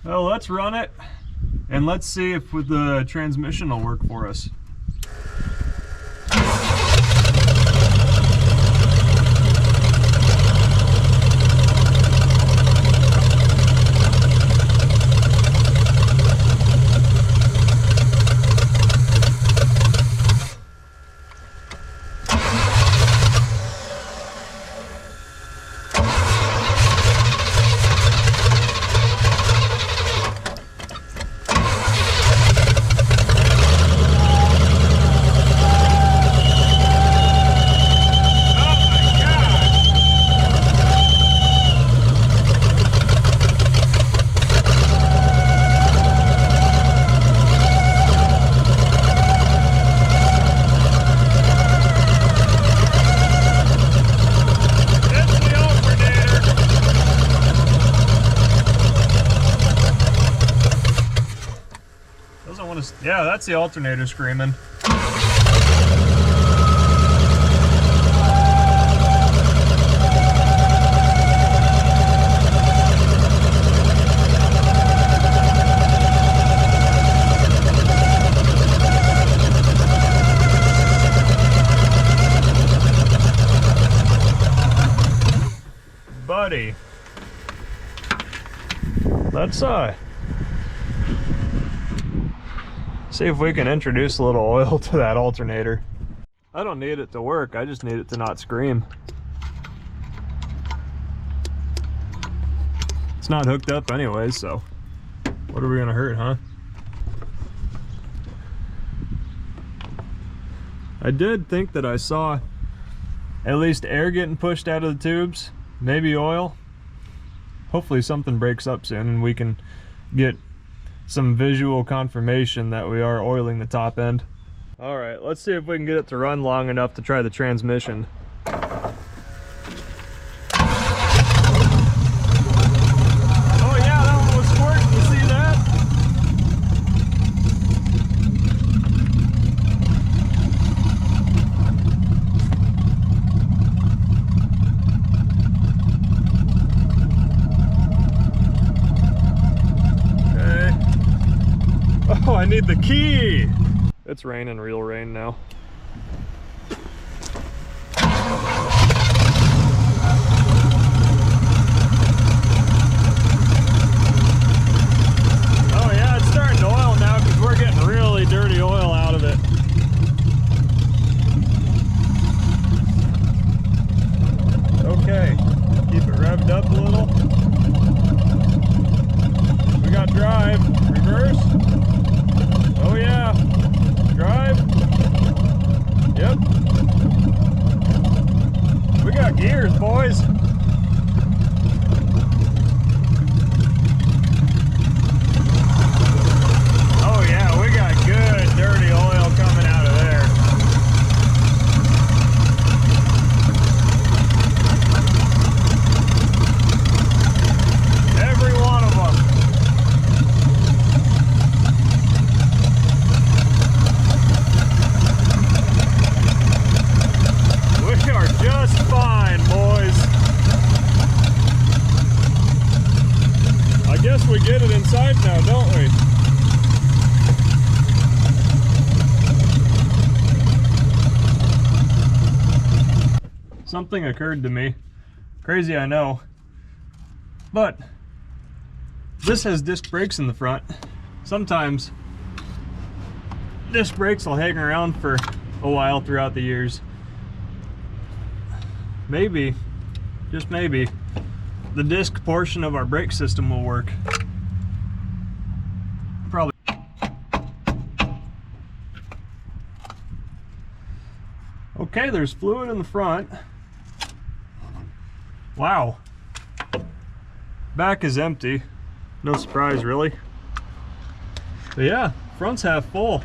Well, let's run it and let's see if the transmission will work for us. Yeah, that's the alternator screaming. Let's see if we can introduce a little oil to that alternator. I don't need it to work, I just need it to not scream. It's not hooked up anyways, so what are we gonna hurt, huh? I did think that I saw at least air getting pushed out of the tubes, maybe oil. Hopefully something breaks up soon and we can get some visual confirmation that we are oiling the top end. All right, let's see if we can get it to run long enough to try the transmission. Oh yeah, that one was squirting, you see that? Okay. Oh, I need the key! It's raining real rain now. Oh yeah, it's starting to oil now because we're getting really dirty oil out of it. Okay, keep it revved up a little. We got drive, reverse. Oh yeah. Drive. Yep. We got gears, boys. Oh yeah, we got good dirty oil coming out of there. Every one of them. We are just fine, boys. I guess we get it inside now, don't we? Something occurred to me. Crazy, I know. But this has disc brakes in the front. Sometimes disc brakes will hang around for a while throughout the years. Maybe, just maybe, the disc portion of our brake system will work. Probably. Okay, there's fluid in the front. Wow. Back is empty. No surprise, really. But yeah, front's half full.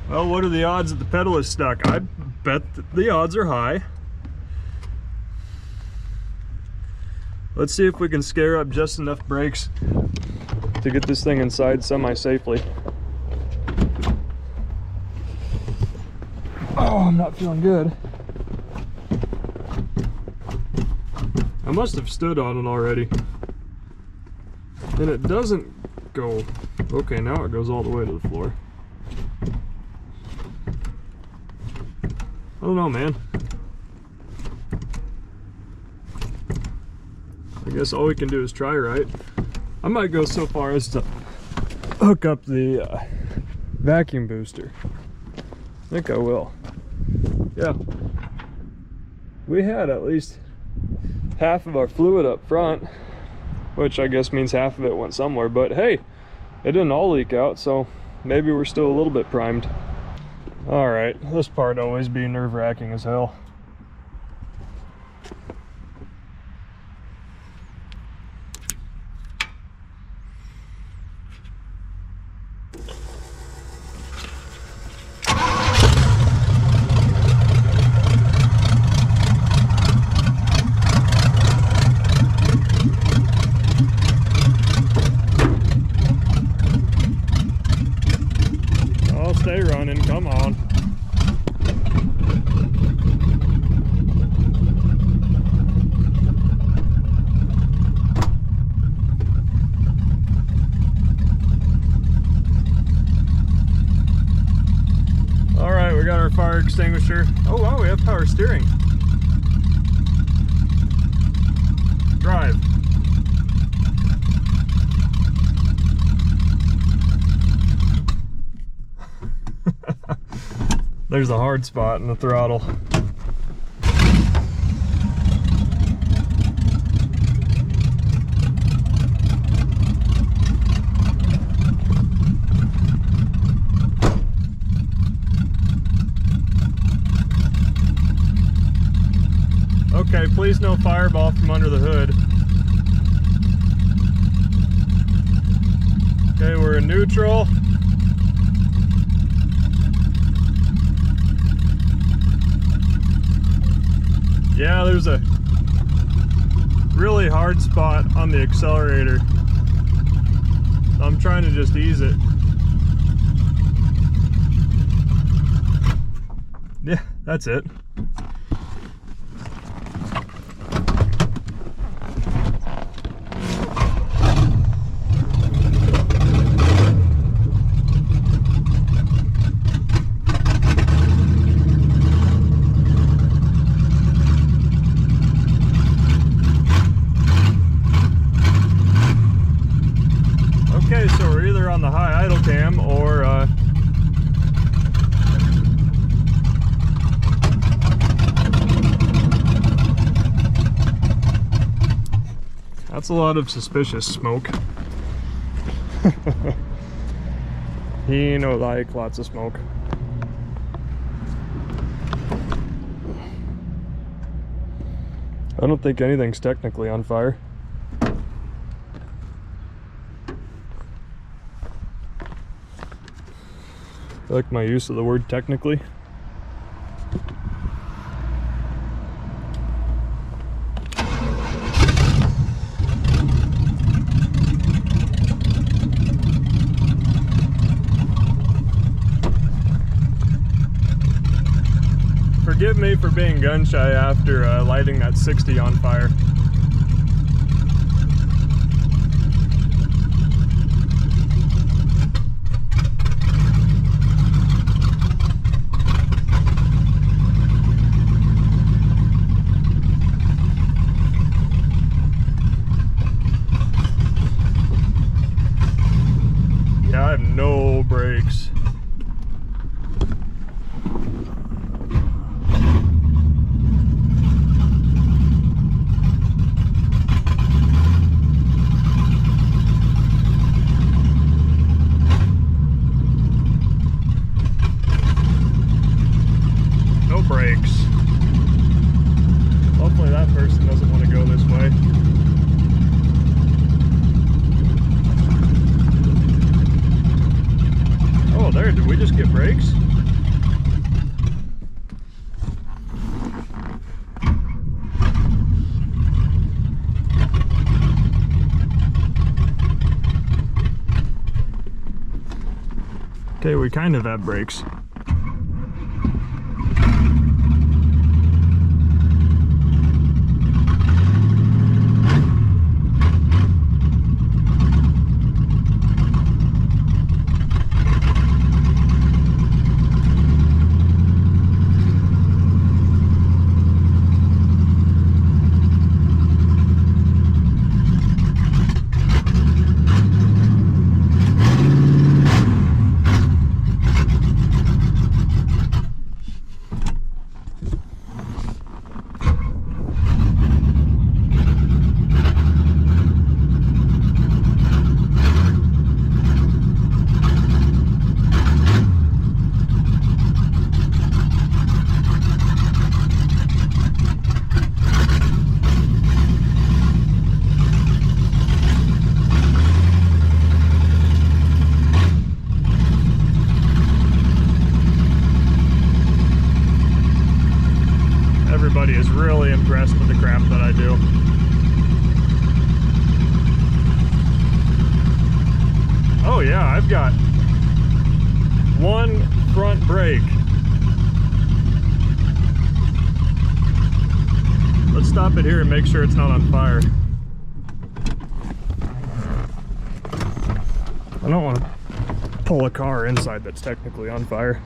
Well, what are the odds that the pedal is stuck? I bet the odds are high. Let's see if we can scare up just enough brakes to get this thing inside semi-safely. Oh, I'm not feeling good. I must have stood on it already. And it doesn't go... Okay, now it goes all the way to the floor. I don't know, man. I guess all we can do is try, right? I might go so far as to hook up the vacuum booster. I think I will. Yeah. We had at least half of our fluid up front, which I guess means half of it went somewhere, but hey, it didn't all leak out, so maybe we're still a little bit primed. All right, this part always be nerve-wracking as hell. Stay running, come on. sure. Oh wow, we have power steering. Drive. There's a hard spot in the throttle. Okay, please no fireball from under the hood. Okay, we're in neutral. Yeah, there's a really hard spot on the accelerator. I'm trying to just ease it. Yeah, that's it. Okay, so we're either on the high idle cam or that's a lot of suspicious smoke. He no like lots of smoke. I don't think anything's technically on fire. I like my use of the word technically. Forgive me for being gun shy after lighting that 60 on fire. Yeah, I have no brakes. No brakes. Hopefully that person doesn't want to go this way. Oh, there, did we just get brakes? Okay, we kind of have brakes. Everybody is really impressed with the crap that I do. Oh yeah, I've got one front brake. Let's stop it here and make sure it's not on fire. I don't want to pull a car inside that's technically on fire.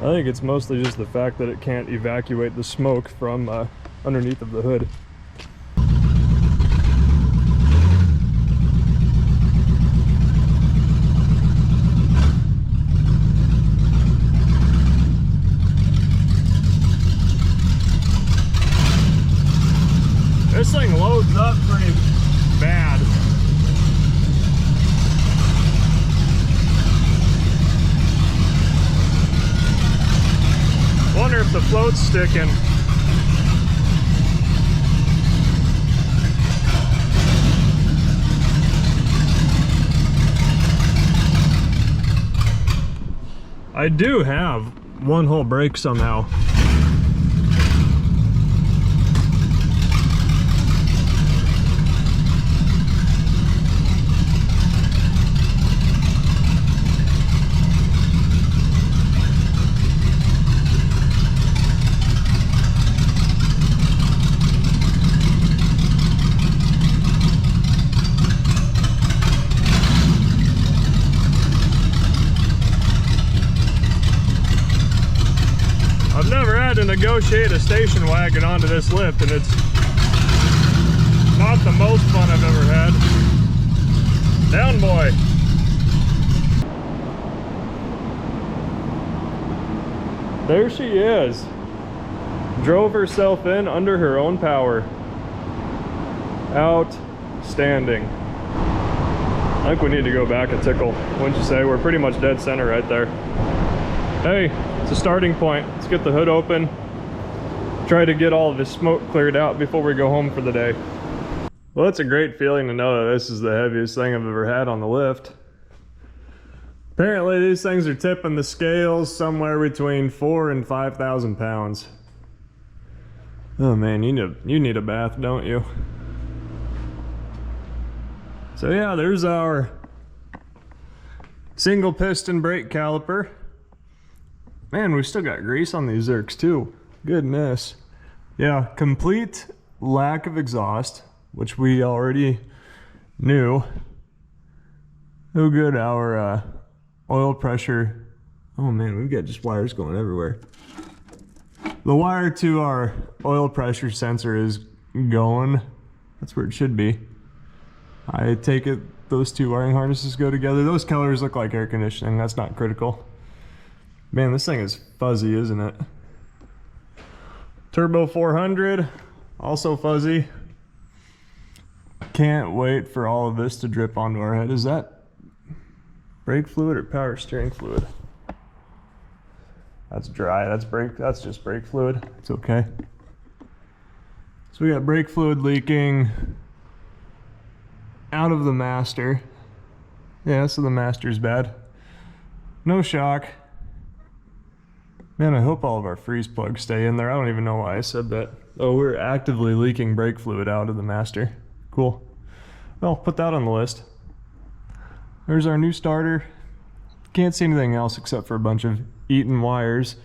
I think it's mostly just the fact that it can't evacuate the smoke from underneath of the hood. This thing loads up pretty bad. Wonder if the float's sticking. I do have one whole brake somehow. I've never had to negotiate a station wagon onto this lift, and it's not the most fun I've ever had. Down, boy. There she is. Drove herself in under her own power. Outstanding. I think we need to go back a tickle, wouldn't you say? We're pretty much dead center right there. Hey, it's a starting point. Let's get the hood open. Try to get all of this smoke cleared out before we go home for the day. Well, it's a great feeling to know that this is the heaviest thing I've ever had on the lift. Apparently these things are tipping the scales somewhere between 4,000 and 5,000 pounds. Oh man, you need a bath, don't you? So yeah, there's our single piston brake caliper. Man, we've still got grease on these Zerks too. Goodness. Yeah, complete lack of exhaust, which we already knew. Oh good, our oil pressure. Oh man, we've got just wires going everywhere. The wire to our oil pressure sensor is going. That's where it should be. I take it those two wiring harnesses go together. Those colors look like air conditioning. That's not critical. Man, this thing is fuzzy, isn't it? Turbo 400, also fuzzy. Can't wait for all of this to drip onto our head. Is that brake fluid or power steering fluid? That's dry. That's just brake fluid. It's okay. So we got brake fluid leaking out of the master. Yeah, so the master's bad. No shock. Man, I hope all of our freeze plugs stay in there. I don't even know why I said that. Oh, we're actively leaking brake fluid out of the master. Cool. Well, put that on the list. There's our new starter. Can't see anything else except for a bunch of eaten wires.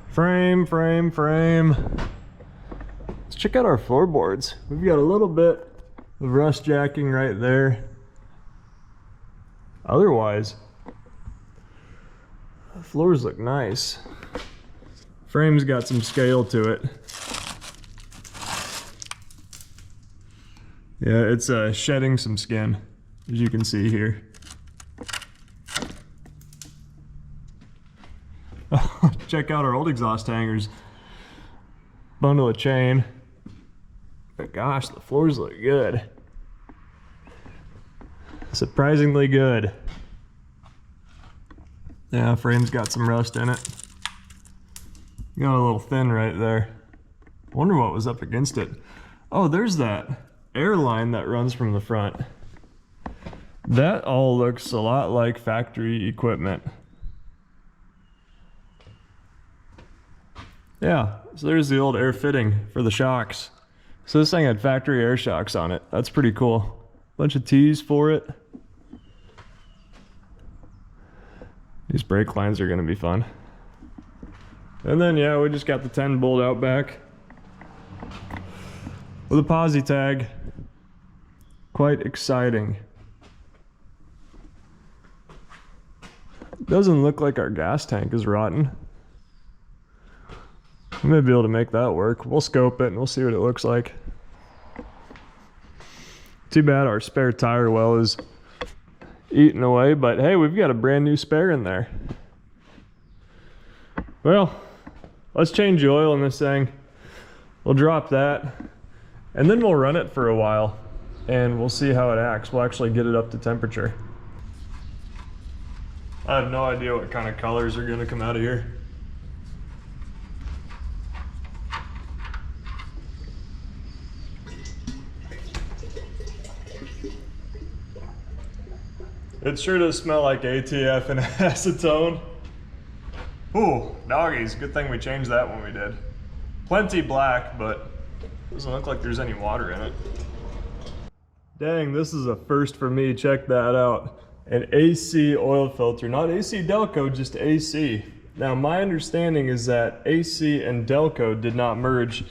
Frame. Let's check out our floorboards. We've got a little bit of rust jacking right there. Otherwise, the floors look nice. Frame's got some scale to it. Yeah, it's shedding some skin, as you can see here. Check out our old exhaust hangers. Bundle of chain. But gosh, the floors look good. Surprisingly good. Yeah, frame's got some rust in it. Got a little thin right there. Wonder what was up against it. Oh, there's that air line that runs from the front. That all looks a lot like factory equipment. Yeah, so there's the old air fitting for the shocks. So this thing had factory air shocks on it. That's pretty cool. Bunch of T's for it. These brake lines are gonna be fun. And then yeah, we just got the 10 bolt out back with a posi tag. Quite exciting. Doesn't look like our gas tank is rotten. We may be able to make that work. We'll scope it and we'll see what it looks like. Too bad our spare tire well is eating away, but hey, we've got a brand new spare in there. Well, let's change the oil in this thing. We'll drop that and then we'll run it for a while and we'll see how it acts. We'll actually get it up to temperature. I have no idea what kind of colors are gonna come out of here. It sure does smell like ATF and acetone. Ooh, doggies, good thing we changed that when we did. Plenty black, but doesn't look like there's any water in it. Dang, this is a first for me, check that out. An AC oil filter, not AC Delco, just AC. Now my understanding is that AC and Delco did not merge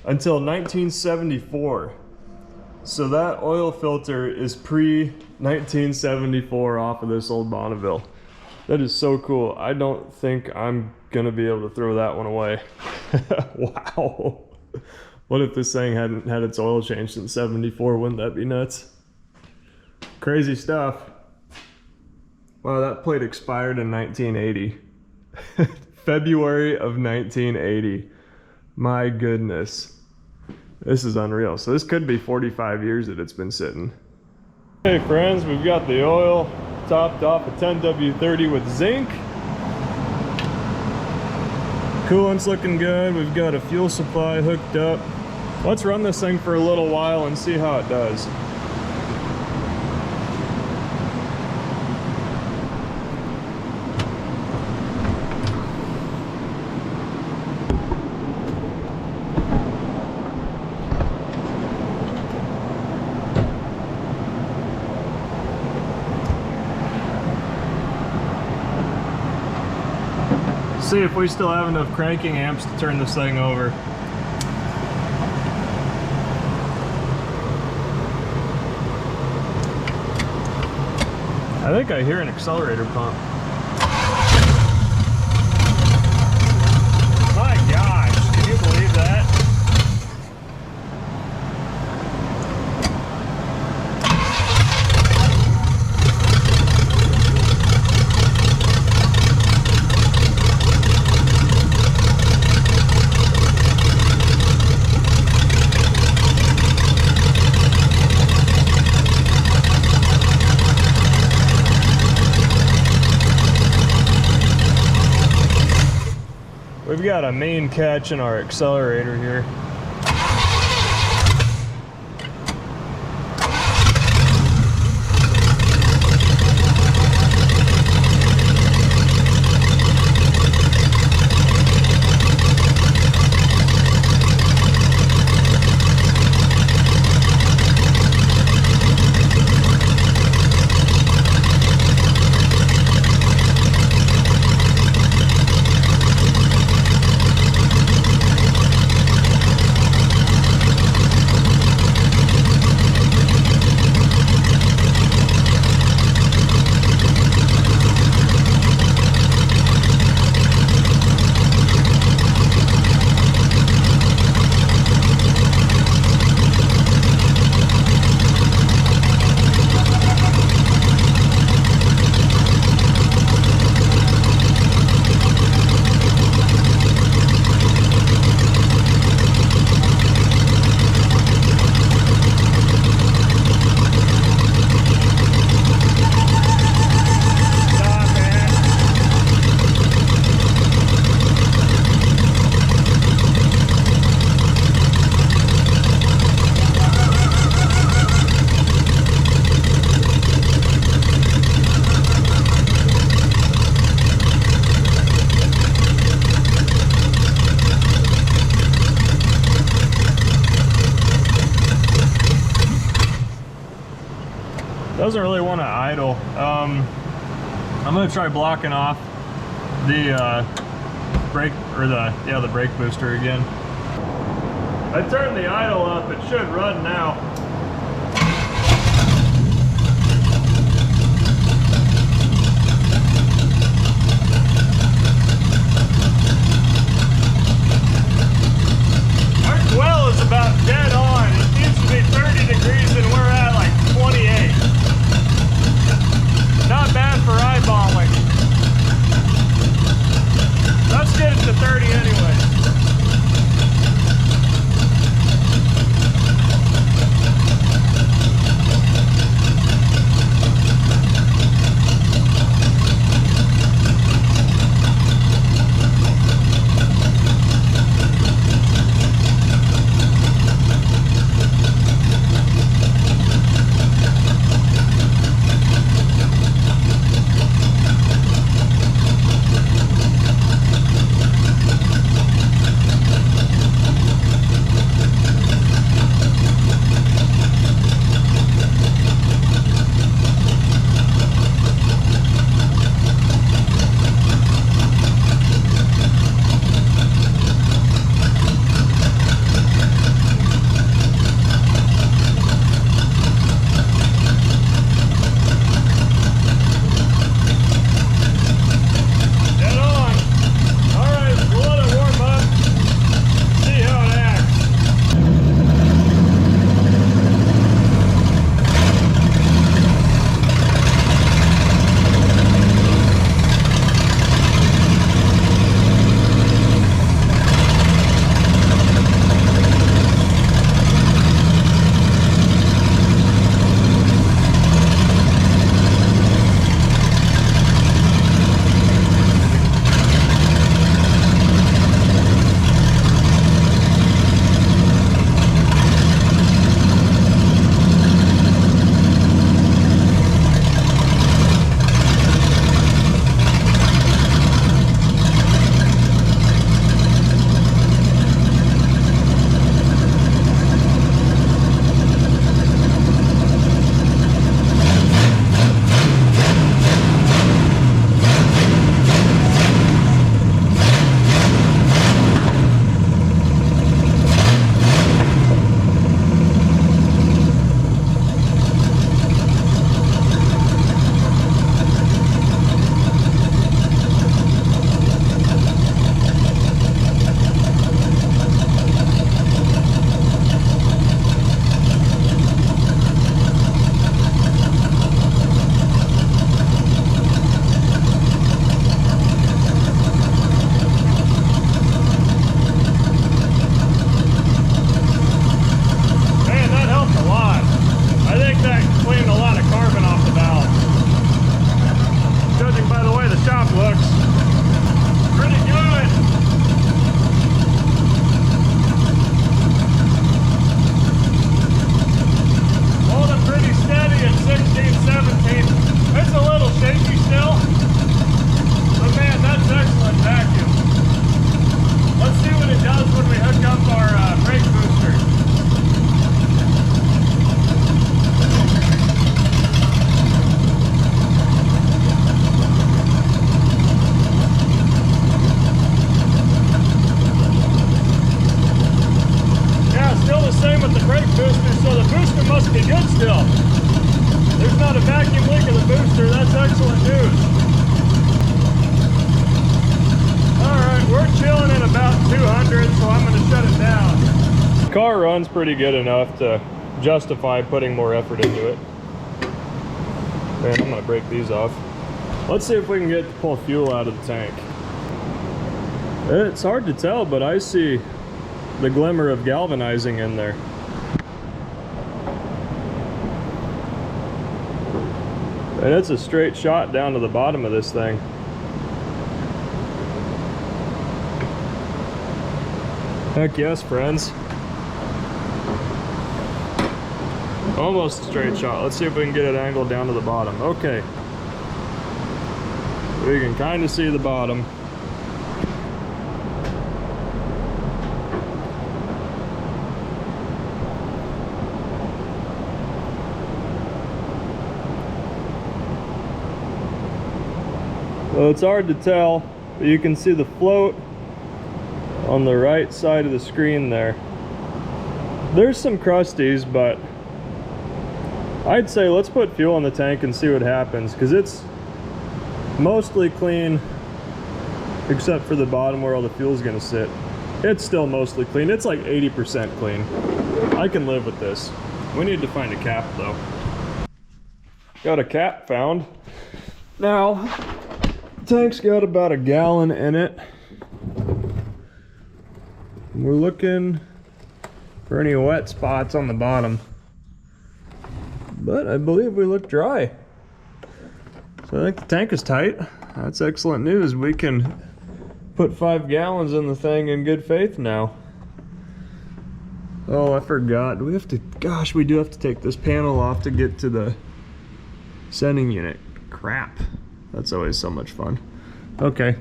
until 1974. So that oil filter is pre-1974 off of this old Bonneville. That is so cool. I don't think I'm gonna be able to throw that one away. Wow. What if this thing hadn't had its oil changed since 74? Wouldn't that be nuts? Crazy stuff. Wow, that plate expired in 1980. February of 1980. My goodness. This is unreal. So this could be 45 years that it's been sitting. Hey friends, we've got the oil topped off a 10W30 with zinc. Coolant's looking good. We've got a fuel supply hooked up. Let's run this thing for a little while and see how it does. See if we still have enough cranking amps to turn this thing over. I think I hear an accelerator pump. My gosh, can you believe that? We've got a main catch in our accelerator here. Doesn't really want to idle. I'm gonna try blocking off the brake, or the brake booster again. I turned the idle up, it should run now. not a vacuum leak in the booster. That's excellent news. Alright, we're chilling at about 200, so I'm going to shut it down. The car runs pretty good enough to justify putting more effort into it. Man, I'm going to break these off. Let's see if we can get to pull fuel out of the tank. It's hard to tell, but I see the glimmer of galvanizing in there. And it's a straight shot down to the bottom of this thing. Heck yes, friends. Almost a straight shot. Let's see if we can get it angled down to the bottom. Okay. We can kind of see the bottom. So it's hard to tell, but you can see the float on the right side of the screen there. There's some crusties, but I'd say let's put fuel in the tank and see what happens, because it's mostly clean except for the bottom where all the fuel's gonna sit. It's still mostly clean. It's like 80% clean. I can live with this. We need to find a cap though. Got a cap found. Now, the tank's got about a gallon in it. We're looking for any wet spots on the bottom, but I believe we look dry. So I think the tank is tight. That's excellent news. We can put 5 gallons in the thing in good faith now. Oh, I forgot. We have to, gosh, we do have to take this panel off to get to the sending unit. Crap. That's always so much fun. Okay,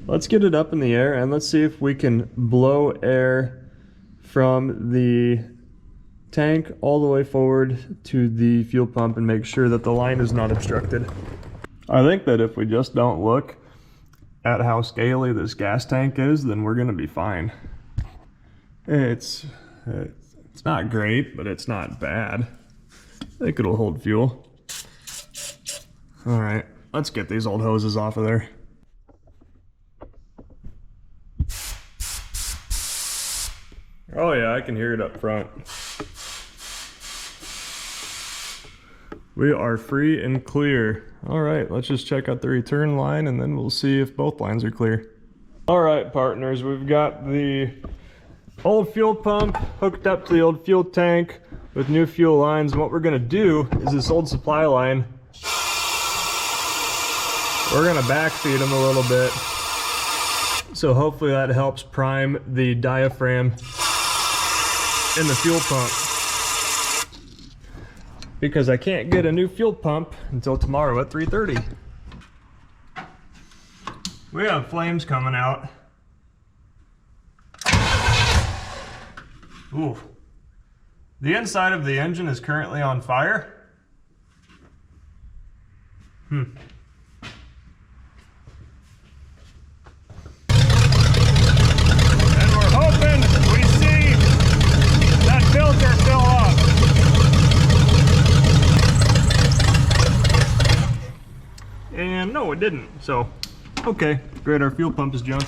let's get it up in the air and let's see if we can blow air from the tank all the way forward to the fuel pump and make sure that the line is not obstructed. I think that if we just don't look at how scaly this gas tank is, then we're gonna be fine. It's not great, but it's not bad. I think it'll hold fuel. All right, let's get these old hoses off of there. Oh yeah, I can hear it up front. We are free and clear. All right, let's just check out the return line and then we'll see if both lines are clear. All right, partners, we've got the old fuel pump hooked up to the old fuel tank with new fuel lines. And what we're gonna do is this old supply line, we're gonna backfeed them a little bit. So hopefully that helps prime the diaphragm in the fuel pump. Because I can't get a new fuel pump until tomorrow at 3:30. We have flames coming out. Ooh. The inside of the engine is currently on fire. And we're hoping we see that filter fill up. And no, it didn't. So, okay, great, our fuel pump is junk.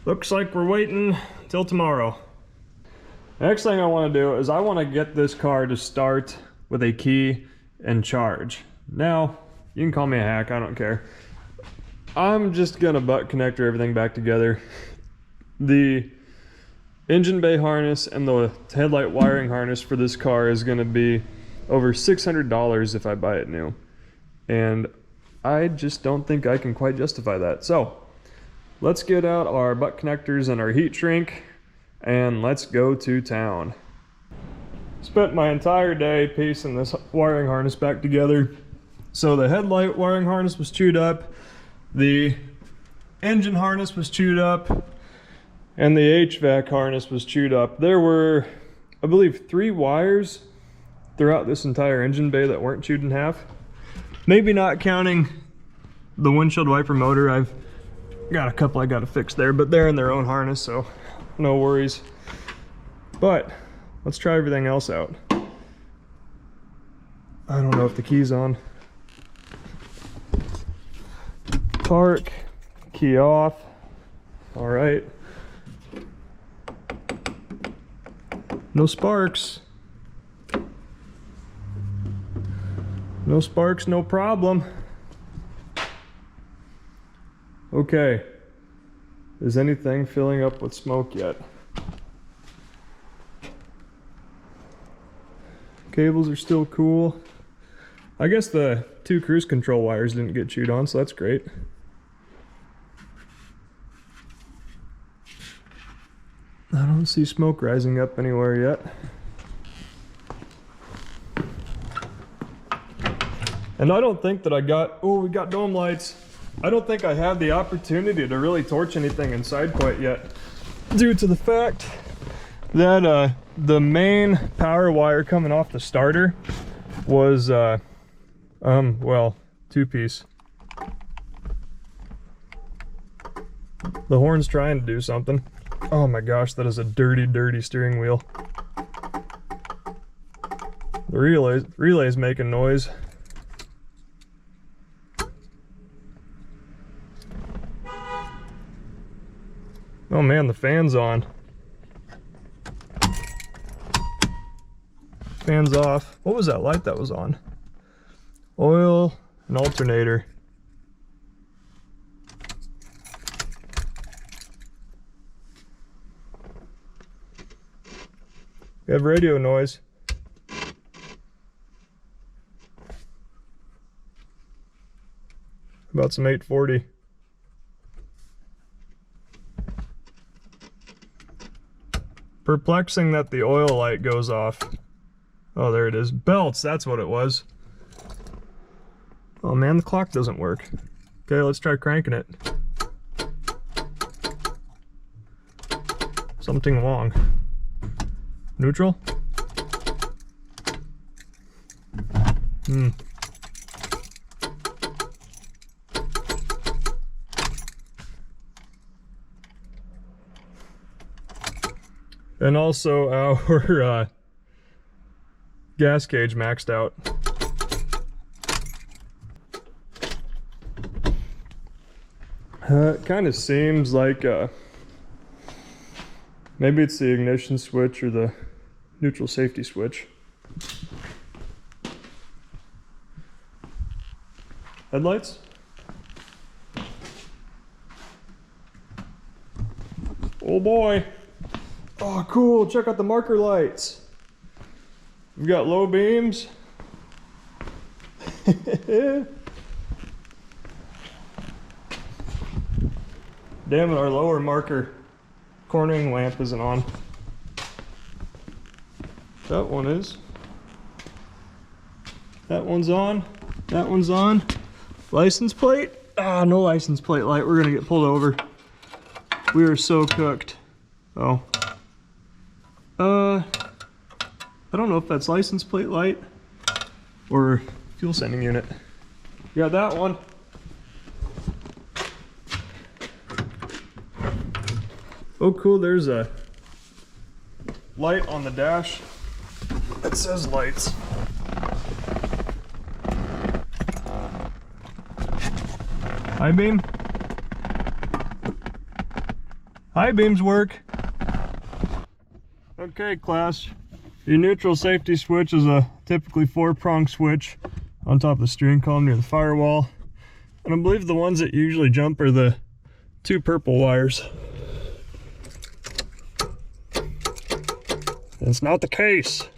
Looks like we're waiting till tomorrow. Next thing I want to do is I want to get this car to start with a key and charge. Now, you can call me a hack, I don't care. I'm just gonna butt connector everything back together. The engine bay harness and the headlight wiring harness for this car is gonna be over $600 if I buy it new. And I just don't think I can quite justify that. So let's get out our butt connectors and our heat shrink and let's go to town. Spent my entire day piecing this wiring harness back together. So the headlight wiring harness was chewed up, the engine harness was chewed up, and the HVAC harness was chewed up. There were, I believe, 3 wires throughout this entire engine bay that weren't chewed in half. Maybe not counting the windshield wiper motor. I've got a couple I gotta fix there, but they're in their own harness, so no worries. But let's try everything else out. I don't know if the key's on. Park, key off. All right. No sparks. No sparks, no problem. Okay. Is anything filling up with smoke yet? Cables are still cool. I guess the 2 cruise control wires didn't get chewed on, so that's great. I don't see smoke rising up anywhere yet. And I don't think that I got, oh, we got dome lights. I don't think I had the opportunity to really torch anything inside quite yet, due to the fact that the main power wire coming off the starter was, well, 2-piece. The horn's trying to do something. Oh my gosh, that is a dirty, dirty steering wheel. The relay's making noise. Oh man, the fan's on. Fan's off. What was that light that was on? Oil and alternator. We have radio noise. About some 840. Perplexing that the oil light goes off. Oh, there it is. Belts, that's what it was. Oh man, the clock doesn't work. Okay, let's try cranking it. Something wrong. Neutral? And also our gas gauge maxed out. It kind of seems like maybe it's the ignition switch or the neutral safety switch. Headlights? Oh boy. Oh cool, check out the marker lights. We've got low beams. Damn it, our lower marker cornering lamp isn't on. That one is. That one's on. That one's on. License plate? Ah, no license plate light. We're gonna get pulled over. We are so cooked. Oh. I don't know if that's license plate light or fuel sending unit. You got that one. Oh cool, there's a light on the dash that says lights. High beam? High beams work. Okay class, your neutral safety switch is a typically 4-prong switch on top of the steering column near the firewall. And I believe the ones that usually jump are the 2 purple wires. That's not the case.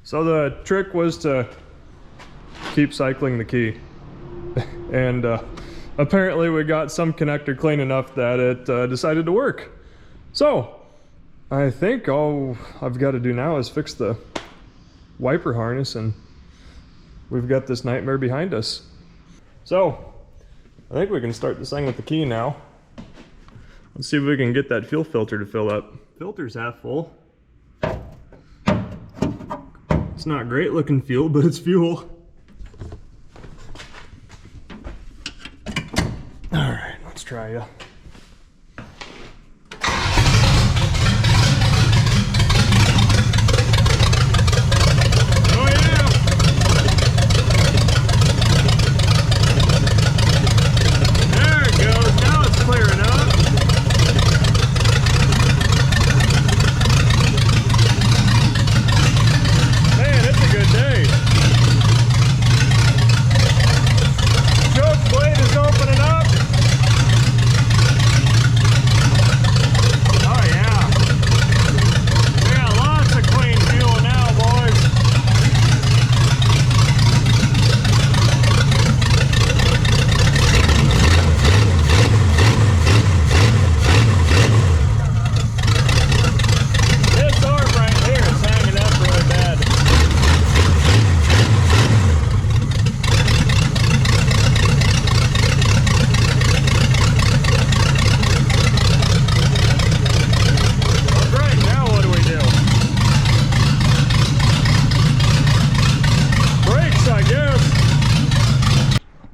So the trick was to keep cycling the key. And apparently we got some connector clean enough that it decided to work. So I think all I've got to do now is fix the wiper harness, and we've got this nightmare behind us. So I think we can start this thing with the key now. Let's see if we can get that fuel filter to fill up. Filter's half full. It's not great looking fuel, but it's fuel. All right, let's try ya.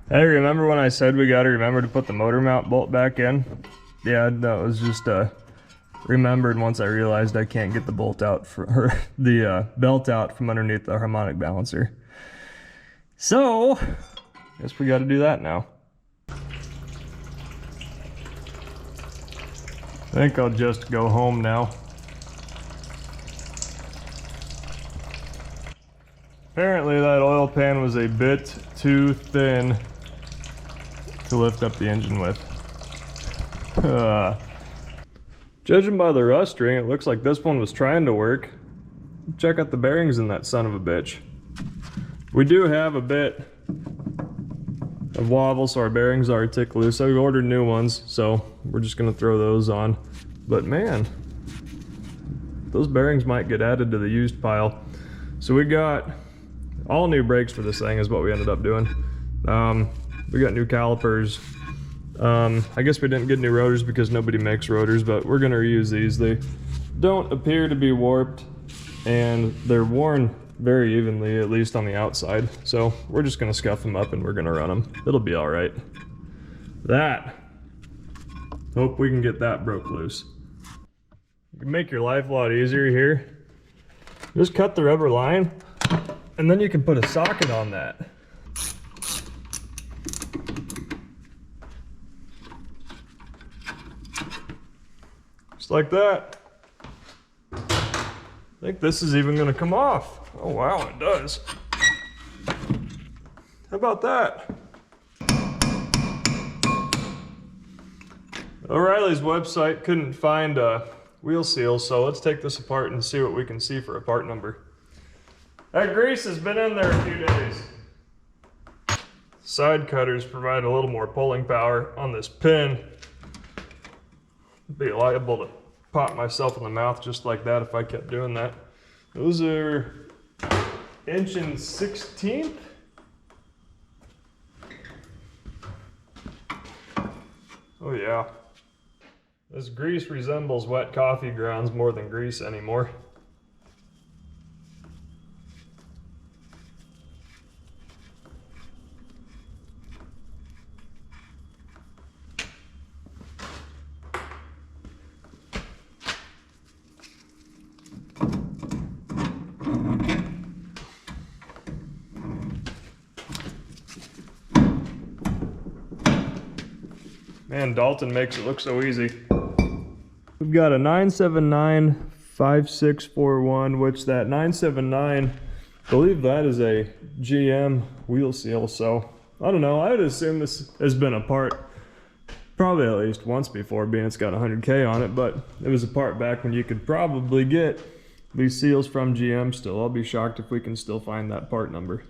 Hey, remember when I said we gotta remember to put the motor mount bolt back in? Yeah, that was just remembered once I realized I can't get the bolt out for the belt out from underneath the harmonic balancer. So, guess we gotta do that now. I think I'll just go home now. Apparently that oil pan was a bit too thin to lift up the engine with. Judging by the rust ring, it looks like this one was trying to work. Check out the bearings in that son of a bitch. We do have a bit of wobble, so our bearings are tick loose. So we ordered new ones, so we're just gonna throw those on. But man, those bearings might get added to the used pile. So we got all new brakes for this thing is what we ended up doing. We got new calipers. I guess we didn't get new rotors because nobody makes rotors, but we're gonna reuse these. They don't appear to be warped, and they're worn very evenly, at least on the outside. So we're just gonna scuff them up and we're gonna run them. It'll be all right. Hope we can get that broke loose. You can make your life a lot easier here. Just cut the rubber line, and then you can put a socket on that. Just like that. I think this is even gonna come off. Oh wow, it does. How about that? O'Reilly's website couldn't find wheel seals, so let's take this apart and see what we can see for a part number. That grease has been in there a few days. Side cutters provide a little more pulling power on this pin. I'd be liable to pop myself in the mouth just like that if I kept doing that. Those are 1/16". Oh yeah. This grease resembles wet coffee grounds more than grease anymore. Man, Dalton makes it look so easy. We've got a 979-5641, which that 979, I believe that is a GM wheel seal, so I don't know. I would assume this has been a part probably at least once before, being it's got 100K on it, but it was a part back when you could probably get these seals from GM still. I'll be shocked if we can still find that part number.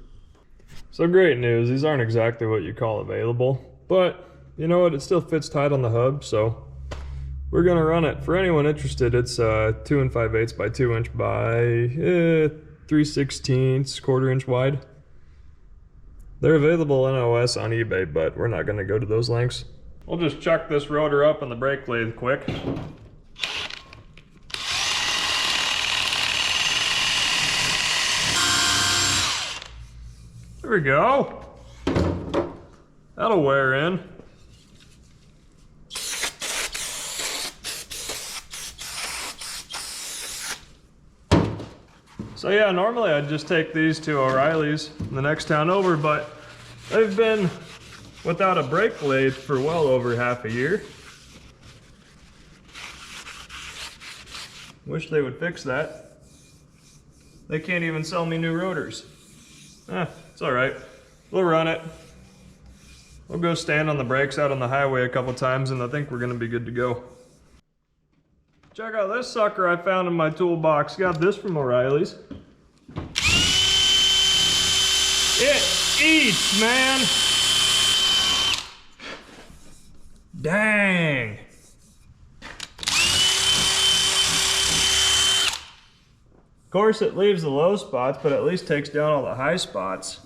So great news, these aren't exactly what you call available, but you know what, it still fits tight on the hub, so we're gonna run it. For anyone interested, it's 2 5/8 by 2 inch by 3/16 1/4 inch wide. They're available NOS on eBay, but we're not gonna go to those lengths. We'll just chuck this rotor up on the brake lathe quick. There we go. That'll wear in. So yeah, normally I'd just take these to O'Reilly's in the next town over, but they've been without a brake lathe for well over half a year. Wish they would fix that. They can't even sell me new rotors. It's all right. We'll run it. We'll go stand on the brakes out on the highway a couple times, and I think we're gonna be good to go. Check out this sucker I found in my toolbox. Got this from O'Reilly's. It eats, man. Dang. Of course, it leaves the low spots, but at least takes down all the high spots.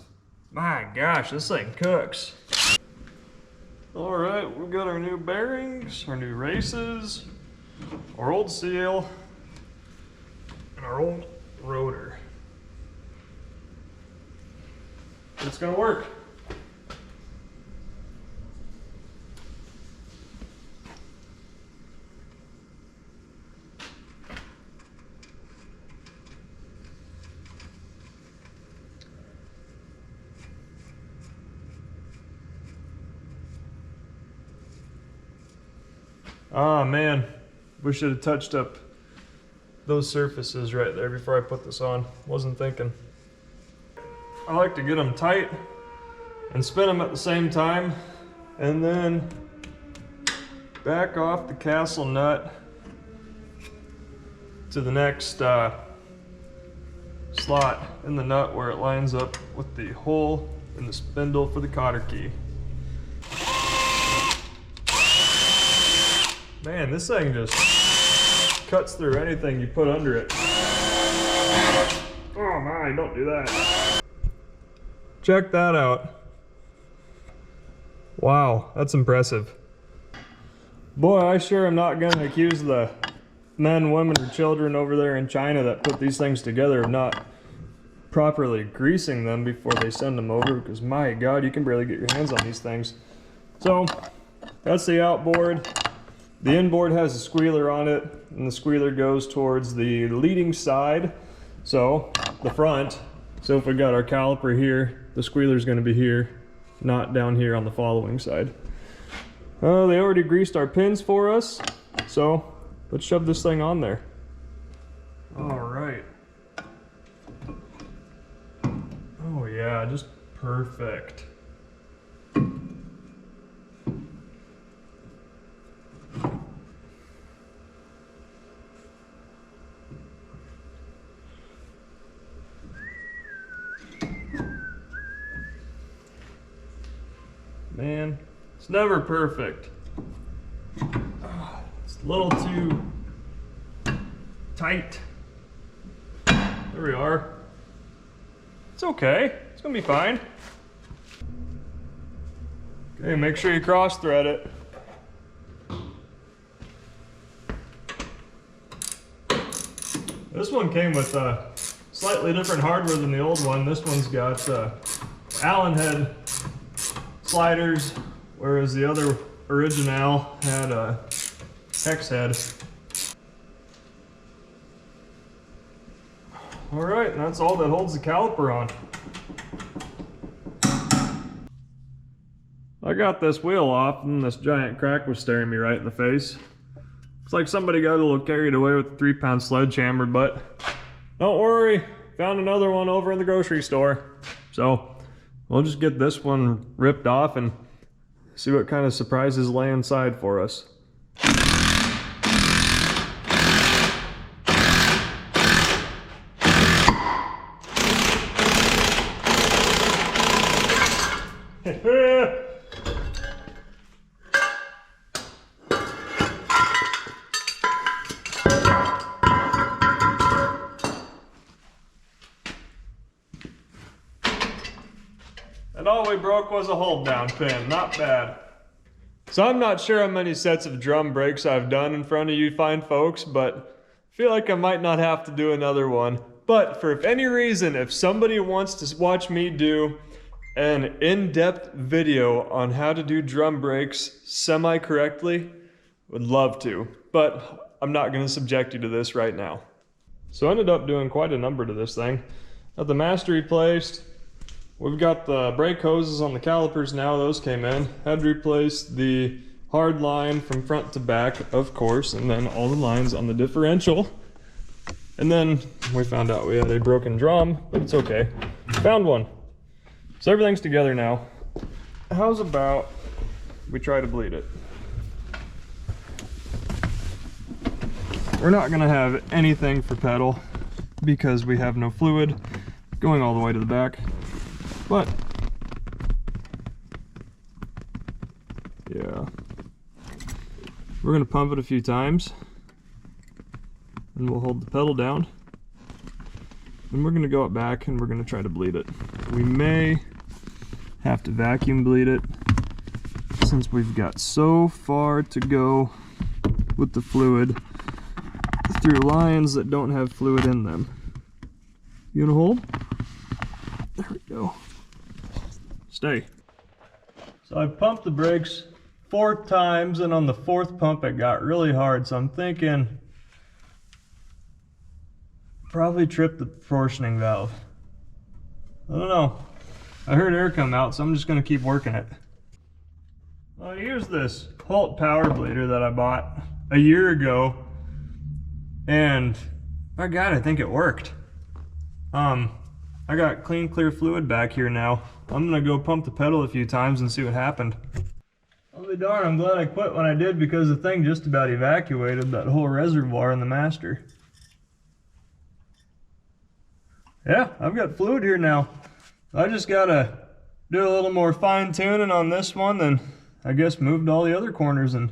My gosh, this thing cooks. All right, we've got our new bearings, our new races, our old seal, and our old rotor. It's gonna work. Oh man, we should have touched up those surfaces right there before I put this on. Wasn't thinking. I like to get them tight and spin them at the same time, and then back off the castle nut to the next slot in the nut where it lines up with the hole in the spindle for the cotter key. Man, this thing just cuts through anything you put under it. Oh my, don't do that. Check that out. Wow, that's impressive. Boy, I sure am not gonna accuse the men, women, or children over there in China that put these things together of not properly greasing them before they send them over, because my God, you can barely get your hands on these things. So, that's the outboard. The inboard has a squealer on it, and the squealer goes towards the leading side, so the front. So if we got our caliper here, the squealer's gonna be here, not down here on the following side. They already greased our pins for us, so let's shove this thing on there. All right. Oh yeah, just perfect. Man, it's never perfect. It's a little too tight. There we are. It's okay. It's gonna be fine. Okay, make sure you cross thread it. This one came with slightly different hardware than the old one. This one's got Allen head sliders, whereas the other original had a hex head. All right, and that's all that holds the caliper on. I got this wheel off and this giant crack was staring me right in the face. It's like somebody got a little carried away with a 3-pound sledgehammer, but don't worry, found another one over in the grocery store. So we'll just get this one ripped off and see what kind of surprises lay inside for us. And all we broke was a hold down pin, not bad. So I'm not sure how many sets of drum brakes I've done in front of you fine folks, but I feel like I might not have to do another one. But for any reason, if somebody wants to watch me do an in-depth video on how to do drum brakes semi-correctly, would love to. But I'm not going to subject you to this right now. So I ended up doing quite a number to this thing. Got the master replaced. We've got the brake hoses on the calipers now, those came in. Had to replace the hard line from front to back, of course, and then all the lines on the differential. And then we found out we had a broken drum, but it's okay. Found one. So everything's together now. How's about we try to bleed it? We're not gonna have anything for pedal because we have no fluid going all the way to the back. But yeah, we're gonna pump it a few times and we'll hold the pedal down. And we're gonna go up back and we're gonna try to bleed it. We may have to vacuum bleed it since we've got so far to go with the fluid through lines that don't have fluid in them. You gonna hold? There we go. Stay. So I pumped the brakes 4 times, and on the 4th pump it got really hard, so I'm thinking probably tripped the proportioning valve. I don't know. I heard air come out, so I'm just gonna keep working it. Well, here's this Holt power bleeder that I bought a year ago, and by God, I think it worked. I got clean, clear fluid back here now. I'm gonna go pump the pedal a few times and see what happened. I'll be darned, I'm glad I quit when I did because the thing just about evacuated that whole reservoir in the master. Yeah, I've got fluid here now. I just gotta do a little more fine tuning on this one, and I guess moved all the other corners, and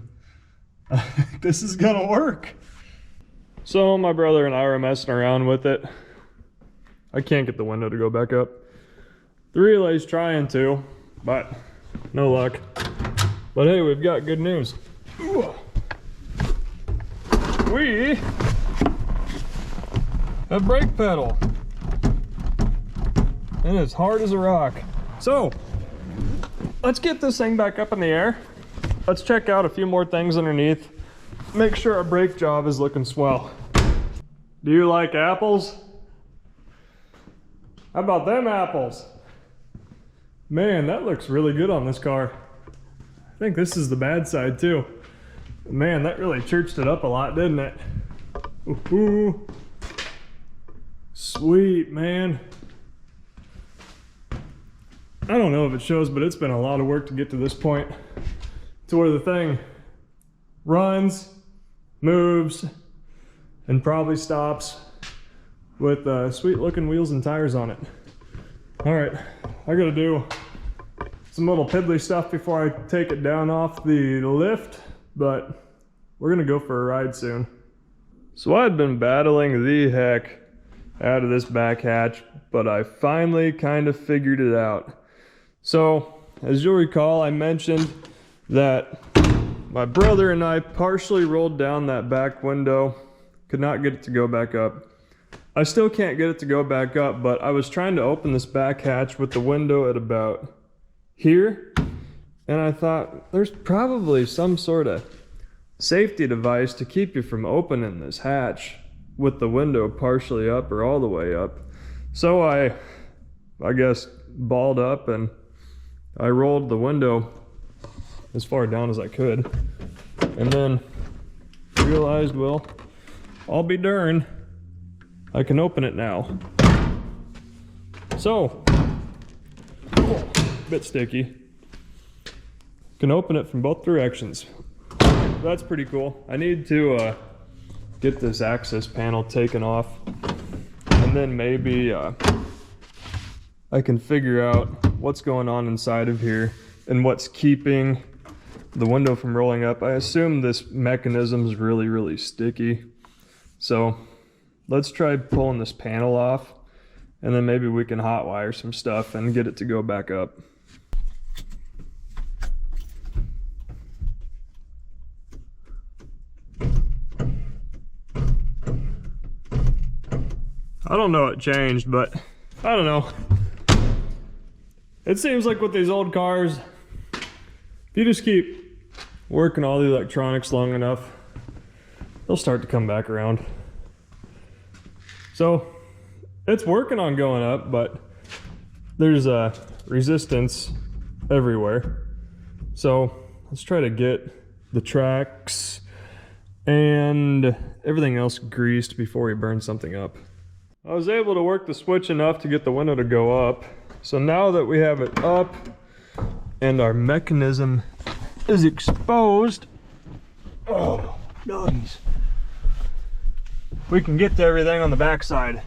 this is gonna work. So my brother and I were messing around with it. I can't get the window to go back up. The relay's trying to, but no luck. But hey, we've got good news. We have brake pedal. And it's hard as a rock. So, let's get this thing back up in the air. Let's check out a few more things underneath. Make sure our brake job is looking swell. Do you like apples? How about them apples? Man, that looks really good on this car. I think this is the bad side too. Man, that really churched it up a lot, didn't it? Ooh. Sweet, man. I don't know if it shows, but it's been a lot of work to get to this point to where the thing runs, moves, and probably stops with sweet looking wheels and tires on it. All right, I gotta do some little piddly stuff before I take it down off the lift, but we're gonna go for a ride soon. So I'd been battling the heck out of this back hatch, but I finally kind of figured it out. So, as you'll recall, I mentioned that my brother and I partially rolled down that back window, could not get it to go back up. I still can't get it to go back up, but I was trying to open this back hatch with the window at about here, and I thought there's probably some sort of safety device to keep you from opening this hatch with the window partially up or all the way up. So I guess balled up and I rolled the window as far down as I could, and then realized, well, I'll be darned, I can open it now. So, bit sticky. Can open it from both directions. That's pretty cool. I need to get this access panel taken off, and then maybe I can figure out what's going on inside of here and what's keeping the window from rolling up. I assume this mechanism is really, really sticky. So let's try pulling this panel off, and then maybe we can hotwire some stuff and get it to go back up. I don't know what changed, but I don't know. It seems like with these old cars, if you just keep working all the electronics long enough, they'll start to come back around. So it's working on going up, but there's a resistance everywhere. So let's try to get the tracks and everything else greased before we burn something up. I was able to work the switch enough to get the window to go up. So now that we have it up and our mechanism is exposed, oh, doggies, we can get to everything on the backside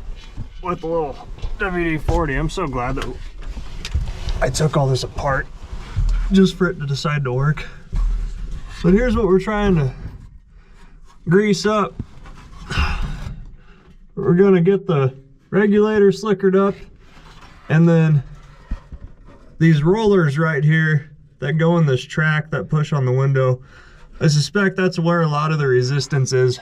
with the little WD-40. I'm so glad that I took all this apart just for it to decide to work. But here's what we're trying to grease up. We're gonna get the regulator slickered up, and then these rollers right here that go in this track that push on the window, I suspect that's where a lot of the resistance is.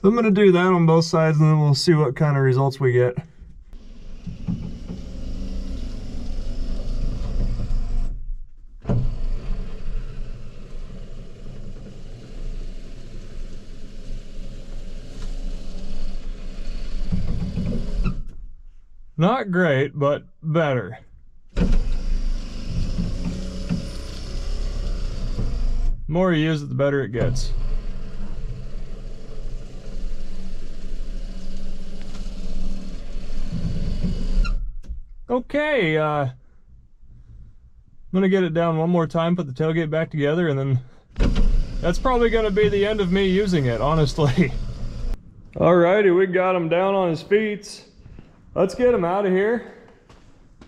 So I'm gonna do that on both sides, and then we'll see what kind of results we get. Not great, but better. The more you use it, the better it gets. Okay, I'm gonna get it down one more time, put the tailgate back together, and then that's probably gonna be the end of me using it, honestly. Alrighty, we got him down on his feet. Let's get him out of here.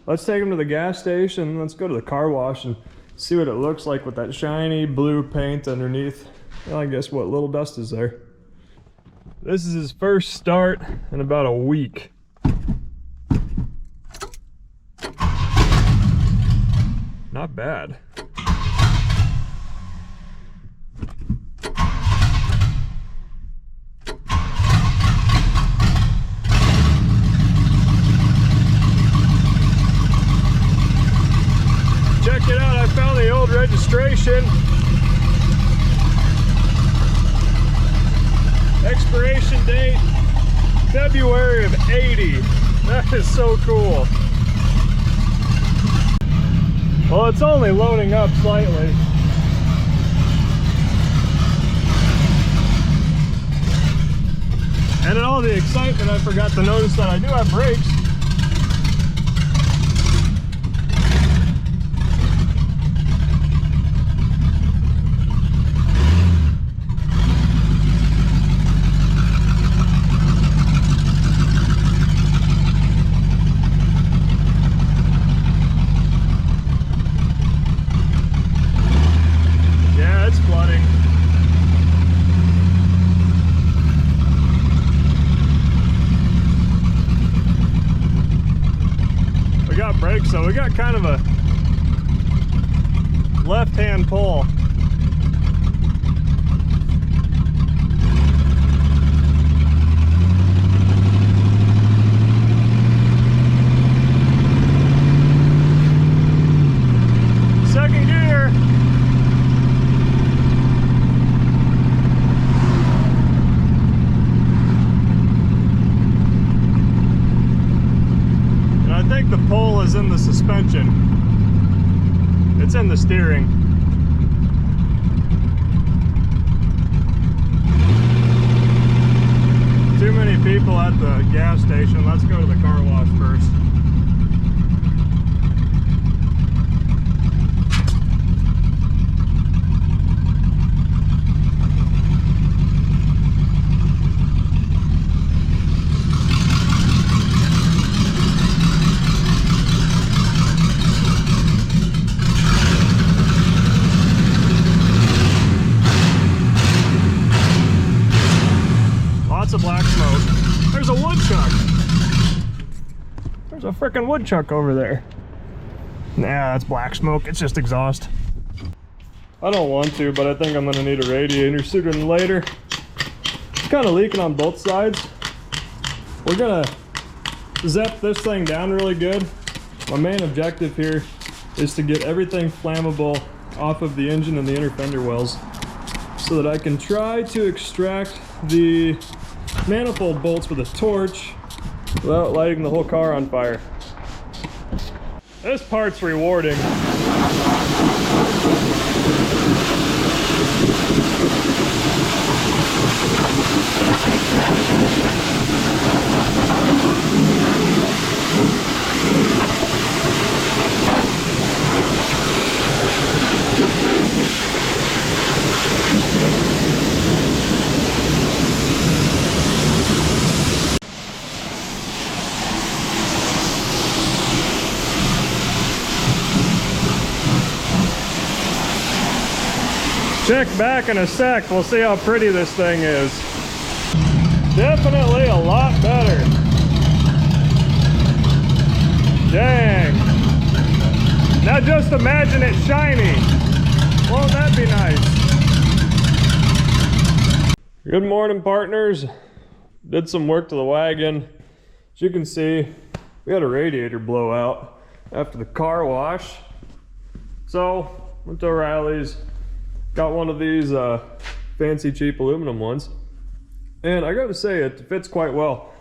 Let's take him to the gas station. Let's go to the car wash and see what it looks like with that shiny blue paint underneath. Well, I guess what little dust is there. This is his first start in about a week. Not bad. Check it out, I found the old registration. Expiration date, February of '80. That is so cool. Well, it's only loading up slightly. And in all the excitement, I forgot to notice that I do have brakes. So we got kind of a left-hand pull. Second gear. I think the pull is in the suspension. It's in the steering. Too many people at the gas station. Let's go to the car wash first. Lots of black smoke. There's a woodchuck. There's a frickin' woodchuck over there. Nah, that's black smoke. It's just exhaust. I don't want to, but I think I'm gonna need a radiator sooner than later. It's kind of leaking on both sides. we're gonna zap this thing down really good. My main objective here is to get everything flammable off of the engine and the inner fender wells so that I can try to extract the manifold bolts with a torch without lighting the whole car on fire. This part's rewarding. Check back in a sec, we'll see how pretty this thing is. Definitely a lot better. Dang. Now just imagine it shiny. Won't that be nice? Good morning, partners. Did some work to the wagon. As you can see, we had a radiator blowout after the car wash. So, went to O'Reilly's. Got one of these fancy cheap aluminum ones, and I gotta say it fits quite well.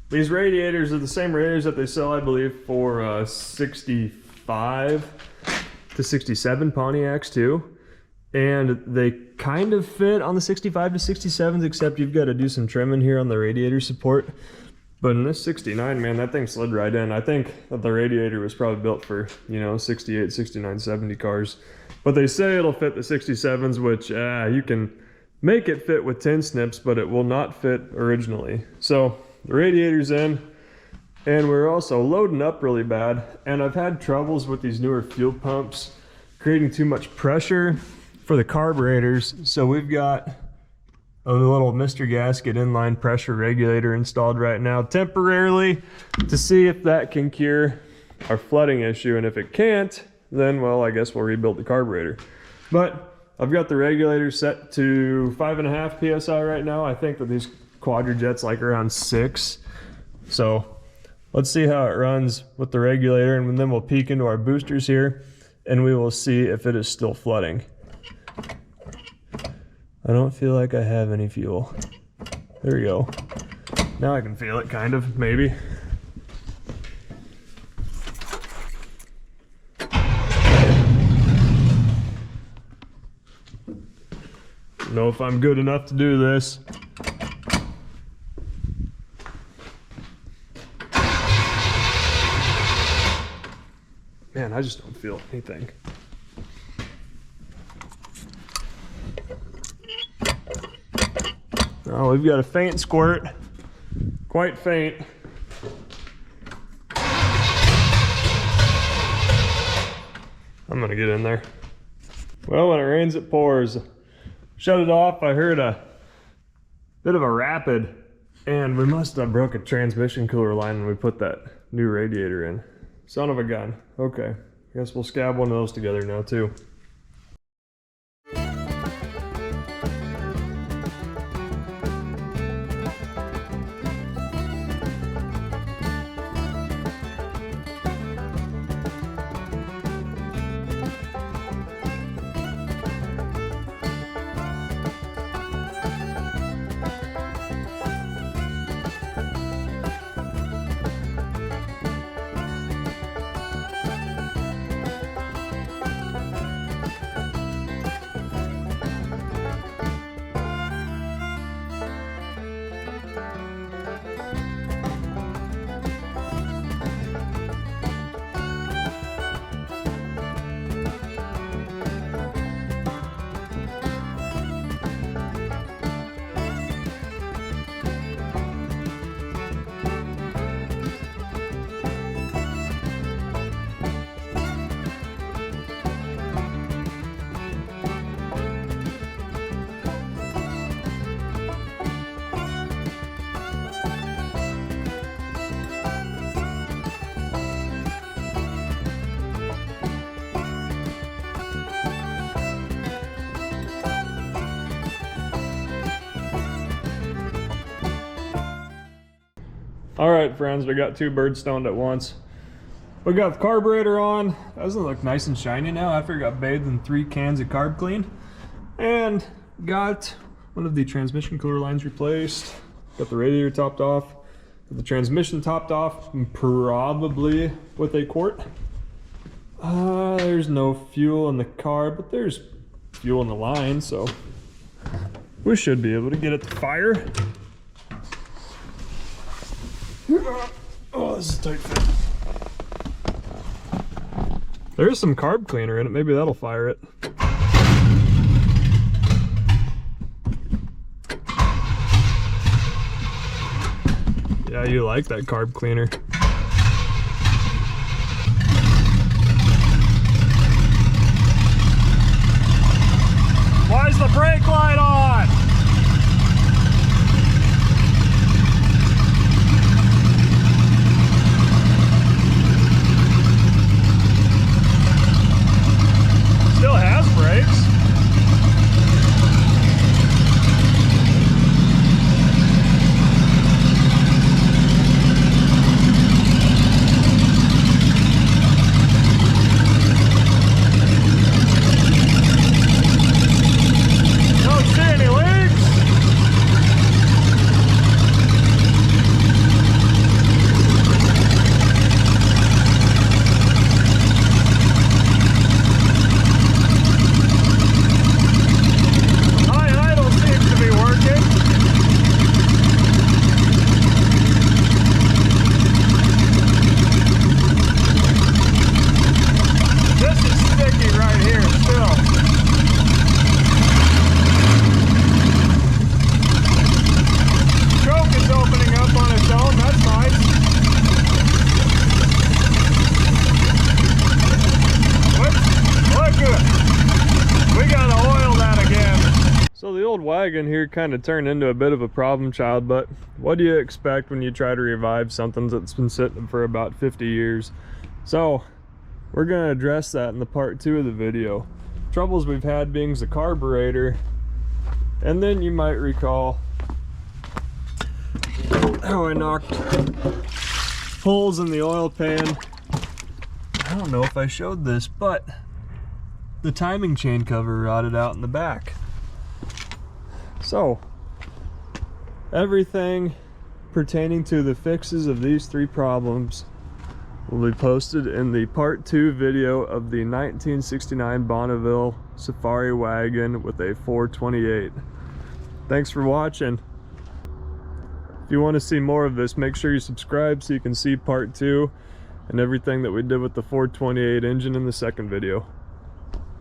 These radiators are the same radiators that they sell, I believe, for 65 to 67 Pontiacs too, and they kind of fit on the 65 to 67s, except you've got to do some trimming here on the radiator support. But in this 69, man, that thing slid right in. I think that the radiator was probably built for, you know, 68, 69, 70 cars. But they say it'll fit the 67s, which you can make it fit with tin snips, but it will not fit originally. So the radiator's in, and we're also loading up really bad. And I've had troubles with these newer fuel pumps creating too much pressure for the carburetors. So we've got a little Mr. Gasket inline pressure regulator installed right now temporarily to see if that can cure our flooding issue. And if it can't, then, well, I guess we'll rebuild the carburetor. But I've got the regulator set to 5.5 PSI right now. I think that these Quadrajet's like around 6. So let's see how it runs with the regulator, and then we'll peek into our boosters here and we will see if it is still flooding. I don't feel like I have any fuel. There we go. Now I can feel it, kind of, maybe. Don't know if I'm good enough to do this. Man, I just don't feel anything. Oh, we've got a faint squirt. Quite faint. I'm gonna get in there. Well, when it rains, it pours. Shut it off, I heard a bit of a rapid, and we must have broke a transmission cooler line when we put that new radiator in. Son of a gun. Okay, guess we'll scab one of those together now too. All right, friends, we got two birds stoned at once. We got the carburetor on. Doesn't it look nice and shiny now after it got bathed in 3 cans of carb clean? And got one of the transmission cooler lines replaced. Got the radiator topped off. Got the transmission topped off, probably with a quart. There's no fuel in the car, but there's fuel in the line, so we should be able to get it to fire. Oh, this is a tight fit. There's some carb cleaner in it. Maybe that'll fire it. Yeah, you like that carb cleaner. Why is the brake light on? Still has brakes. Don't see any leaks. High idle seems to be working. This is sticky right here still. Choke is opening up on its own, that's nice. Look good. We gotta oil that again. So the old wagon here kind of turned into a bit of a problem child, but what do you expect when you try to revive something that's been sitting for about 50 years? So we're gonna address that in the part 2 of the video. Troubles we've had being the carburetor, and then you might recall how I knocked holes in the oil pan. I don't know if I showed this, but the timing chain cover rotted out in the back. So everything pertaining to the fixes of these 3 problems will be posted in the part 2 video of the 1969 Bonneville Safari wagon with a 428. Thanks for watching. If you want to see more of this, make sure you subscribe so you can see part 2 and everything that we did with the 428 engine in the second video.